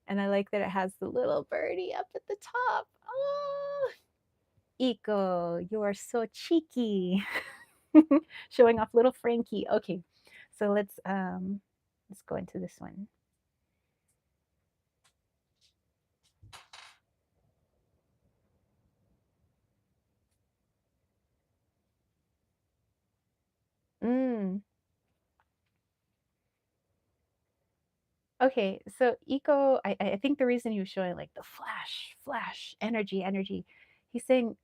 And I like that it has the little birdie up at the top. Oh, Eco, you are so cheeky. Showing off little Frankie. Okay, so let's go into this one. Mm. Okay, so Eco, I think the reason he was showing like the flash, flash, energy, energy, he's saying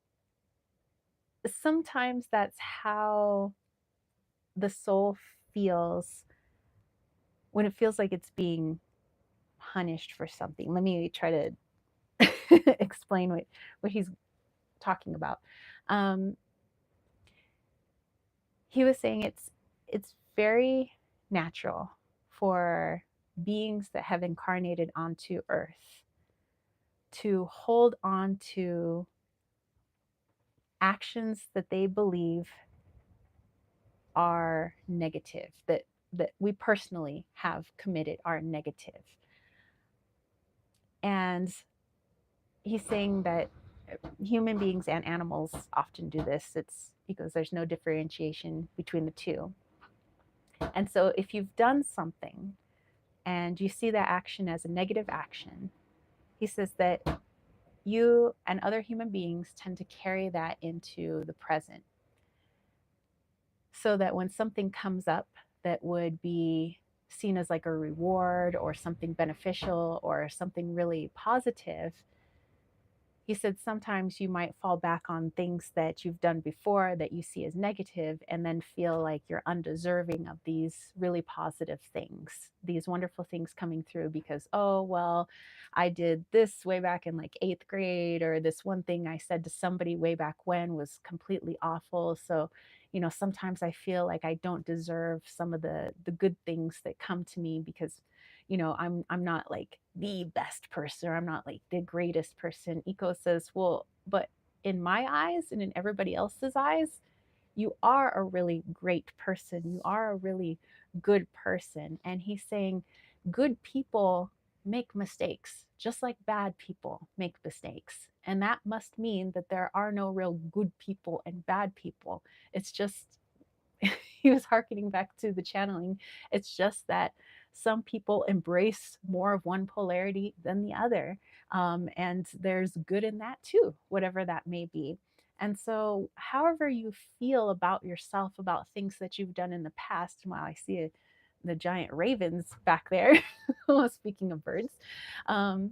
sometimes that's how the soul feels when it feels like it's being punished for something. Let me try to explain what he's talking about. Um, he was saying it's very natural for beings that have incarnated onto Earth to hold on to actions that they believe are negative, that we personally have committed are negative. And he's saying that human beings and animals often do this. It's because there's no differentiation between the two. And so if you've done something and you see that action as a negative action, he says that you and other human beings tend to carry that into the present. So that when something comes up that would be seen as like a reward or something beneficial or something really positive, he said sometimes you might fall back on things that you've done before that you see as negative and then feel like you're undeserving of these really positive things, these wonderful things coming through because, oh, well, I did this way back in like 8th grade, or this one thing I said to somebody way back when was completely awful. So, sometimes I feel like I don't deserve some of the good things that come to me because I'm not like the best person, or I'm not like the greatest person. Eco says, well, but in my eyes and in everybody else's eyes, you are a really great person. You are a really good person. And he's saying good people make mistakes, just like bad people make mistakes. And that must mean that there are no real good people and bad people. It's just he was harkening back to the channeling. It's just that some people embrace more of one polarity than the other. And there's good in that too, whatever that may be. And so, however you feel about yourself, about things that you've done in the past, while I see the giant ravens back there, speaking of birds, um,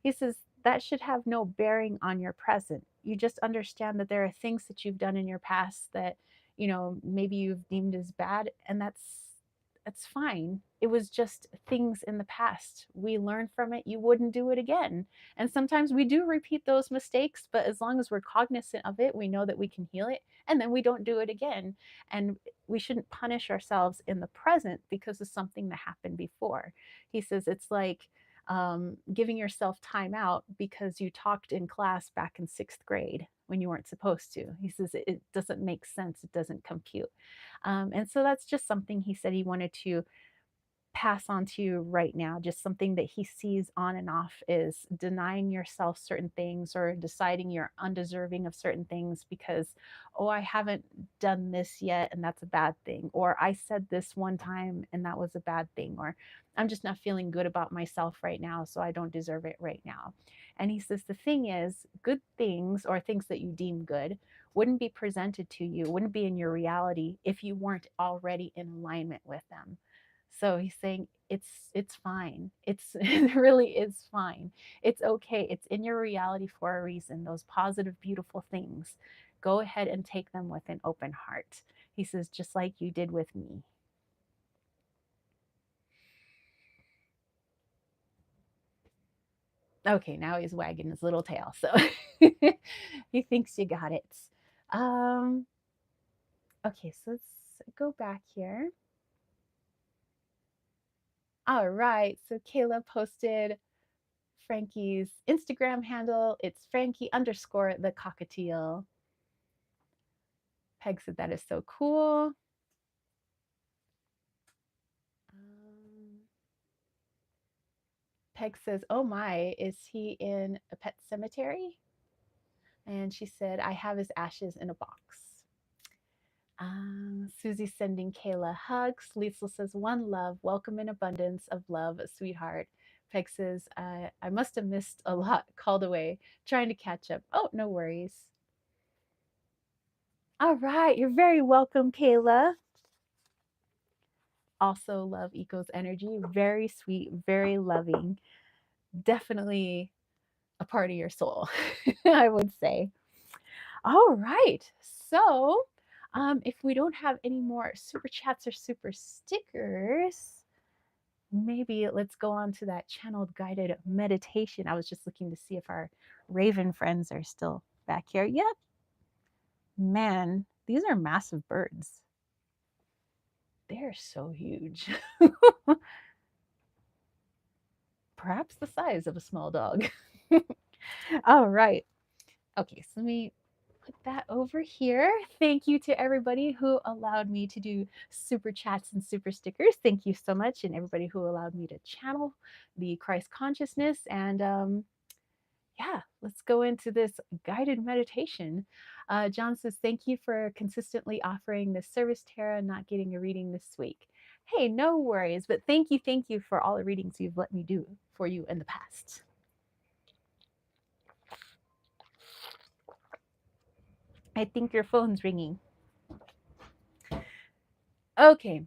he says that should have no bearing on your present. You just understand that there are things that you've done in your past that, maybe you've deemed as bad, and that's fine. It was just things in the past. We learned from it. You wouldn't do it again. And sometimes we do repeat those mistakes, but as long as we're cognizant of it, we know that we can heal it, and then we don't do it again. And we shouldn't punish ourselves in the present because of something that happened before. He says it's like giving yourself time out because you talked in class back in 6th grade when you weren't supposed to. He says it doesn't make sense. It doesn't compute. And so that's just something he said he wanted to pass on to you right now, just something that he sees on and off, is denying yourself certain things or deciding you're undeserving of certain things because, oh, I haven't done this yet and that's a bad thing, or I said this one time and that was a bad thing, or I'm just not feeling good about myself right now, so I don't deserve it right now. And he says the thing is, good things or things that you deem good wouldn't be presented to you, wouldn't be in your reality if you weren't already in alignment with them. So he's saying it's fine. It really is fine. It's okay. It's in your reality for a reason. Those positive, beautiful things. Go ahead and take them with an open heart. He says, just like you did with me. Okay, now he's wagging his little tail. So he thinks you got it. Um, okay, so let's go back here. All right, so Kayla posted Frankie's Instagram handle. It's Frankie underscore the cockatiel. Peg said that is so cool. Peg says, oh my, is he in a pet cemetery? And she said, I have his ashes in a box. Susie's sending Kayla hugs. Liesl says, one love, welcome in abundance of love, sweetheart. Peg says, I must have missed a lot, called away, trying to catch up. Oh, no worries. All right, you're very welcome, Kayla. Also love Eco's energy. Very sweet, very loving. Definitely a part of your soul, I would say. All right. So, if we don't have any more super chats or super stickers, maybe let's go on to that channeled guided meditation. I was just looking to see if our raven friends are still back here. Yep. Man, these are massive birds. They're so huge. Perhaps the size of a small dog. All right. Okay, so let me put that over here. Thank you to everybody who allowed me to do super chats and super stickers. Thank you so much. And everybody who allowed me to channel the Christ consciousness. And yeah, let's go into this guided meditation. John says, thank you for consistently offering this service, Tara, not getting a reading this week. Hey, no worries. But thank you for all the readings you've let me do for you in the past. I think your phone's ringing. Okay.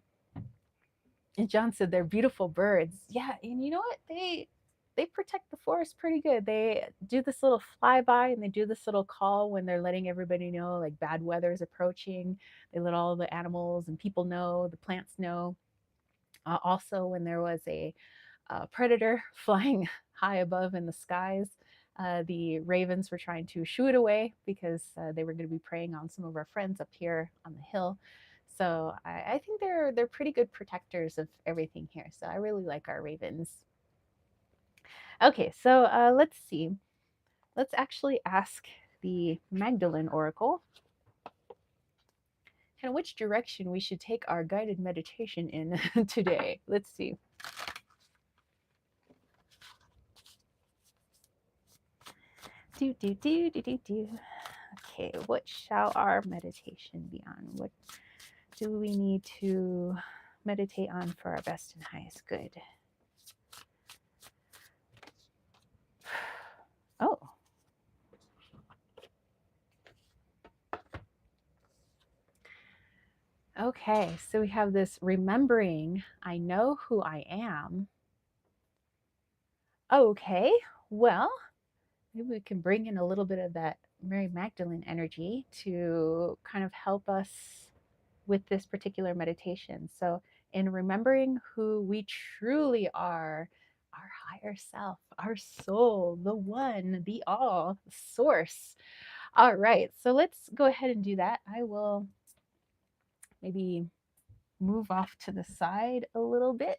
And John said they're beautiful birds. Yeah, and you know what? They protect the forest pretty good. They do this little flyby and they do this little call when they're letting everybody know like bad weather is approaching. They let all the animals and people know, the plants know. Also, when there was a predator flying high above in the skies, the ravens were trying to shoo it away because they were going to be preying on some of our friends up here on the hill. So I think they're pretty good protectors of everything here. So I really like our ravens. Okay, so let's see. Let's actually ask the Magdalene Oracle and which direction we should take our guided meditation in today. Let's see. Okay, what shall our meditation be on? What do we need to meditate on for our best and highest good? Oh. Okay, so we have this remembering I know who I am. Okay, well, maybe we can bring in a little bit of that Mary Magdalene energy to kind of help us with this particular meditation. So, in remembering who we truly are, our higher self, our soul, the one, the all, the source. All right, so let's go ahead and do that. I will maybe move off to the side a little bit.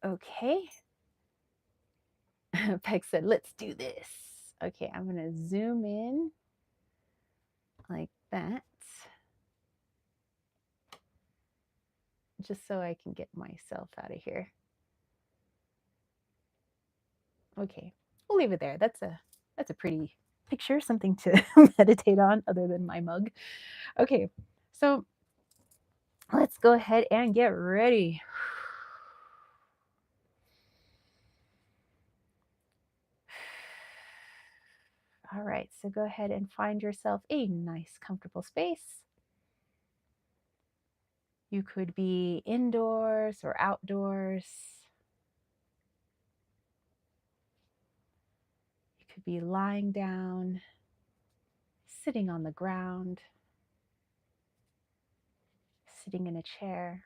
Okay. Peg said, let's do this. Okay, I'm going to zoom in like that. just so I can get myself out of here. Okay, we'll leave it there. That's a pretty picture, something to meditate on other than my mug. Okay, so let's go ahead and get ready. All right, so go ahead and find yourself a nice, comfortable space. You could be indoors or outdoors. You could be lying down, sitting on the ground, sitting in a chair.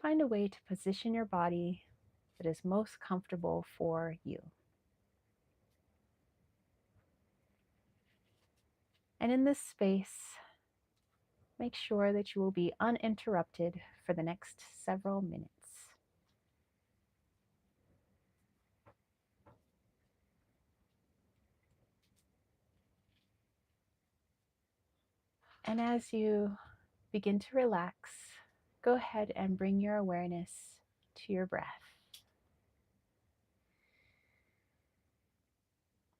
Find a way to position your body that is most comfortable for you. And in this space, make sure that you will be uninterrupted for the next several minutes. And as you begin to relax, go ahead and bring your awareness to your breath.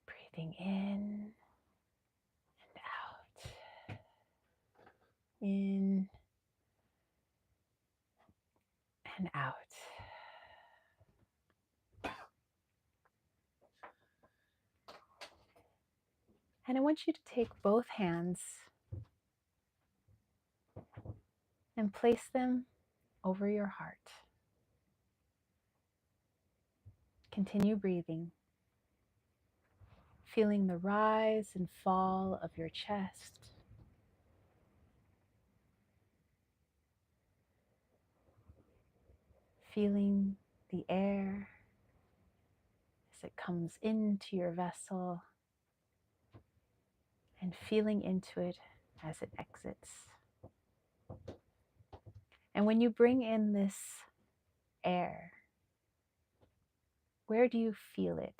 Breathing in and out. In and out. And I want you to take both hands and place them over your heart. Continue breathing, feeling the rise and fall of your chest. Feeling the air as it comes into your vessel and feeling into it as it exits. And when you bring in this air, where do you feel it?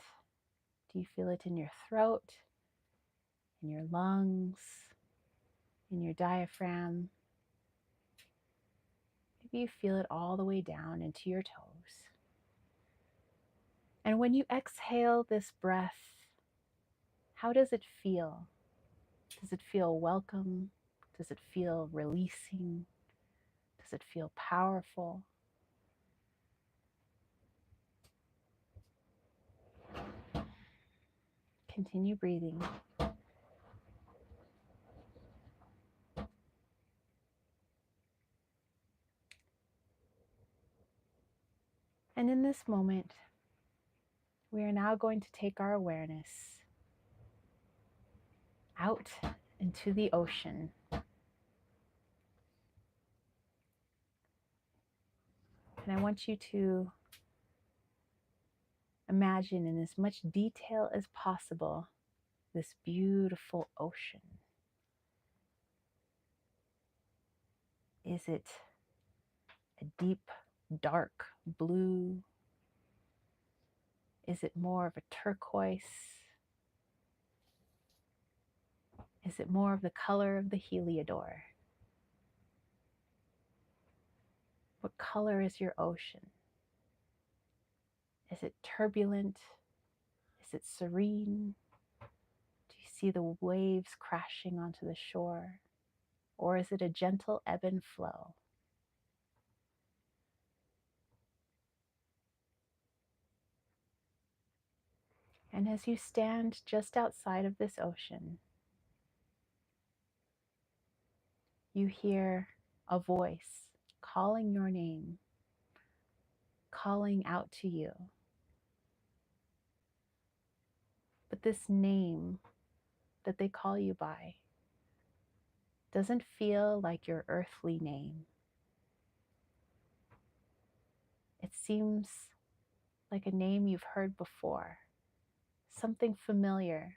Do you feel it in your throat, in your lungs, in your diaphragm? Maybe you feel it all the way down into your toes. And when you exhale this breath, how does it feel? Does it feel welcome? Does it feel releasing? Does it feel powerful? Continue breathing. And in this moment, we are now going to take our awareness out into the ocean. And I want you to imagine in as much detail as possible this beautiful ocean. Is it a deep, dark blue? Is it more of a turquoise? Is it more of the color of the heliodor? What color is your ocean? Is it turbulent? Is it serene? Do you see the waves crashing onto the shore? Or is it a gentle ebb and flow? And as you stand just outside of this ocean, you hear a voice calling your name, calling out to you. But this name that they call you by doesn't feel like your earthly name. It seems like a name you've heard before, something familiar,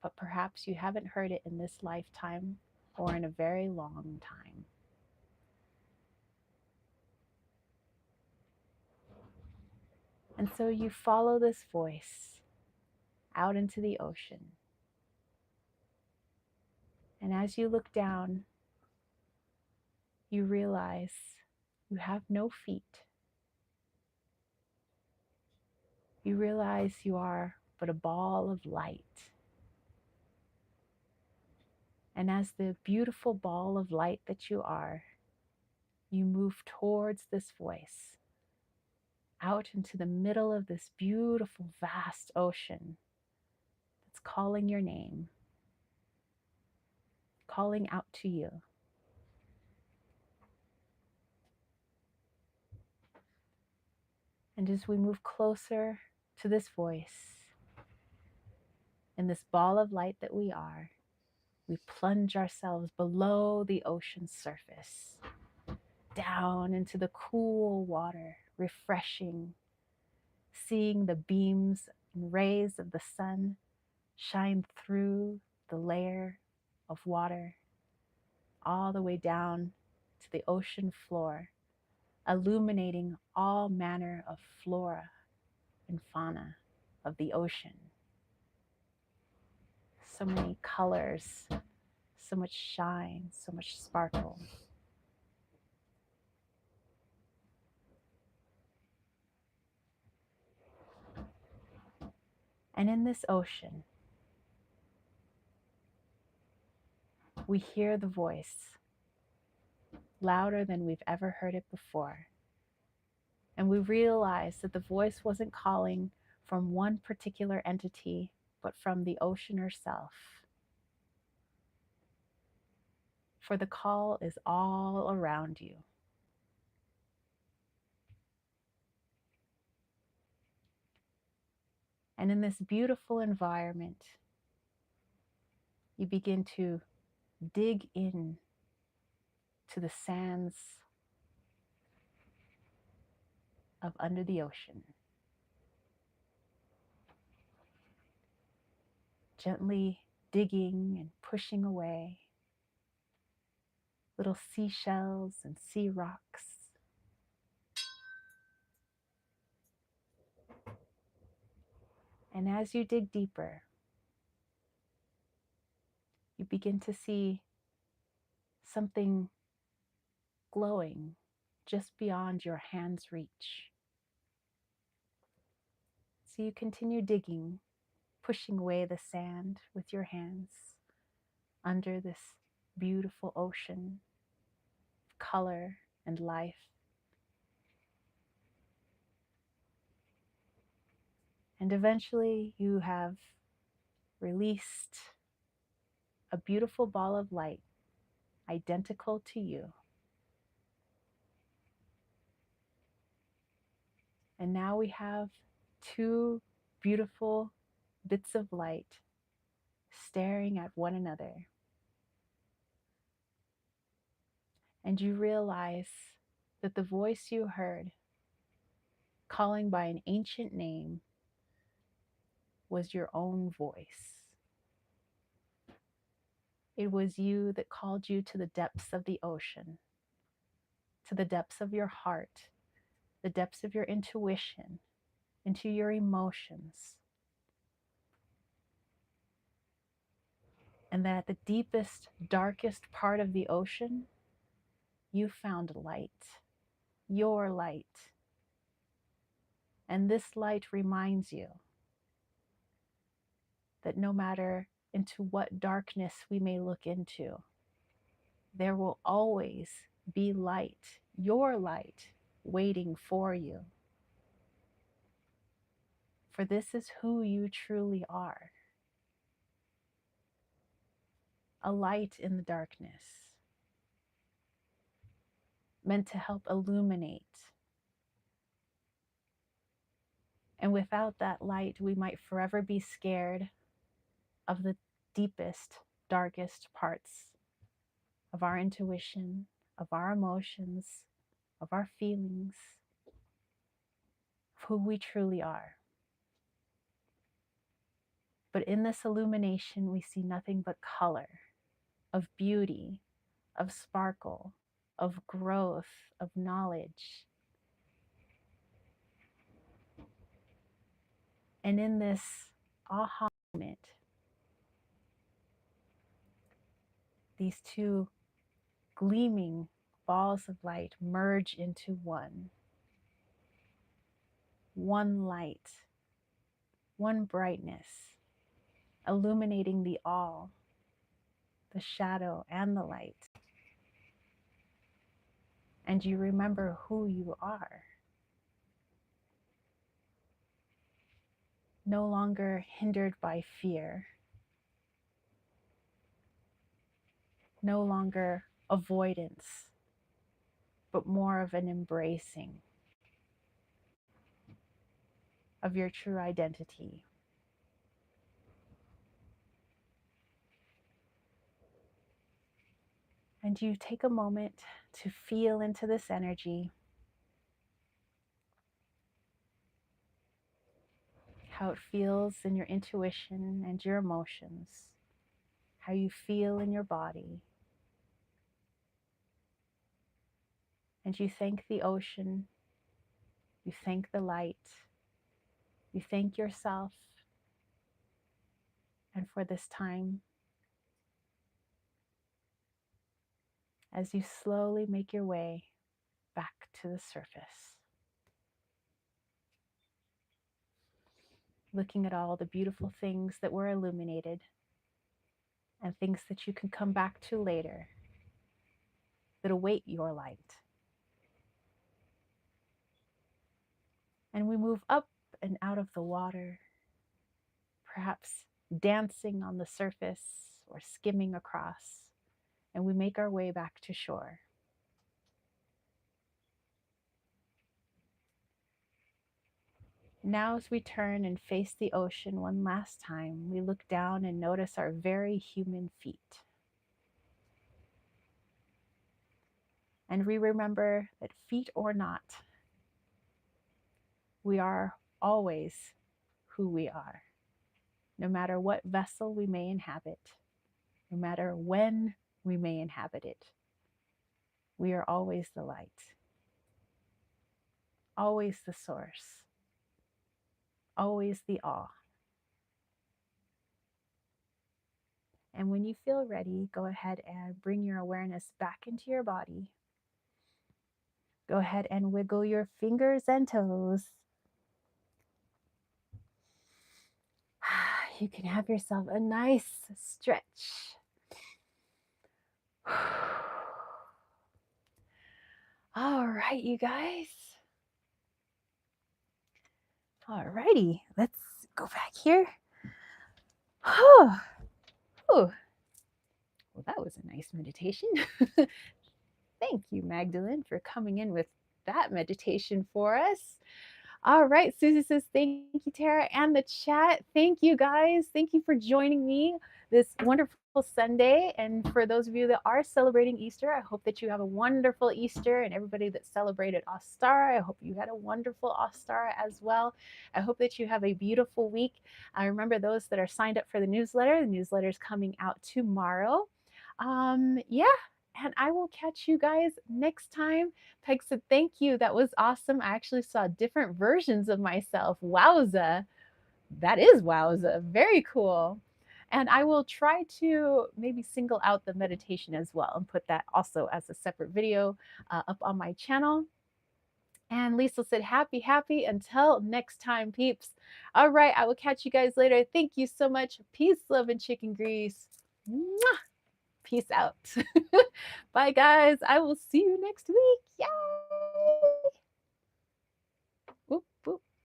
but perhaps you haven't heard it in this lifetime or in a very long time. And so you follow this voice out into the ocean. And as you look down, you realize you have no feet. You realize you are but a ball of light. And as the beautiful ball of light that you are, you move towards this voice, out into the middle of this beautiful, vast ocean that's calling your name, calling out to you. And as we move closer to this voice, in this ball of light that we are, we plunge ourselves below the ocean's surface, down into the cool water, refreshing, seeing the beams and rays of the sun shine through the layer of water all the way down to the ocean floor, illuminating all manner of flora and fauna of the ocean. So many colors, so much shine, so much sparkle. And in this ocean, we hear the voice louder than we've ever heard it before. And we realize that the voice wasn't calling from one particular entity, but from the ocean herself. For the call is all around you. And in this beautiful environment, you begin to dig in to the sands of under the ocean, gently digging and pushing away little seashells and sea rocks. And as you dig deeper, you begin to see something glowing just beyond your hand's reach. So you continue digging, pushing away the sand with your hands under this beautiful ocean of color and life. And eventually you have released a beautiful ball of light identical to you. And now we have two beautiful bits of light staring at one another. And you realize that the voice you heard, calling by an ancient name, was your own voice. It was you that called you to the depths of the ocean, to the depths of your heart, the depths of your intuition, into your emotions. And that at the deepest, darkest part of the ocean, you found light, your light. And this light reminds you that no matter into what darkness we may look into, there will always be light, your light, waiting for you. For this is who you truly are. A light in the darkness, meant to help illuminate. And without that light, we might forever be scared of the deepest, darkest parts of our intuition, of our emotions, of our feelings, of who we truly are. But in this illumination, we see nothing but color, of beauty, of sparkle, of growth, of knowledge. And in this aha moment, these two gleaming balls of light merge into one. One light, one brightness, illuminating the all, the shadow and the light. And you remember who you are. No longer hindered by fear. No longer avoidance, but more of an embracing of your true identity. And you take a moment to feel into this energy, how it feels in your intuition and your emotions, how you feel in your body. And you thank the ocean, you thank the light, you thank yourself, and for this time, as you slowly make your way back to the surface, looking at all the beautiful things that were illuminated and things that you can come back to later that await your light. And we move up and out of the water, perhaps dancing on the surface or skimming across, and we make our way back to shore. Now, as we turn and face the ocean one last time, we look down and notice our very human feet. And we remember that feet or not, we are always who we are. No matter what vessel we may inhabit, no matter when we may inhabit it, we are always the light, always the source, always the awe. And when you feel ready, go ahead and bring your awareness back into your body. Go ahead and wiggle your fingers and toes. You can have yourself a nice stretch. All right, you guys. All righty, let's go back here. Oh, well, that was a nice meditation. Thank you, Magdalene, for coming in with that meditation for us. All right, Susie says, thank you, Tara, and the chat. Thank you, guys. Thank you for joining me this wonderful Sunday. And for those of you that are celebrating Easter, I hope that you have a wonderful Easter. And everybody that celebrated Ostara, I hope you had a wonderful Ostara as well. I hope that you have a beautiful week. I remember those that are signed up for the newsletter is coming out tomorrow. Yeah, and I will catch you guys next time. Peg said, thank you. That was awesome. I actually saw different versions of myself. Wowza. That is wowza. Very cool. And I will try to maybe single out the meditation as well and put that also as a separate video up on my channel. And Lisa said, happy until next time, peeps. All right, I will catch you guys later. Thank you so much. Peace, love, and chicken grease. Mwah! Peace out. Bye, guys. I will see you next week. Yeah.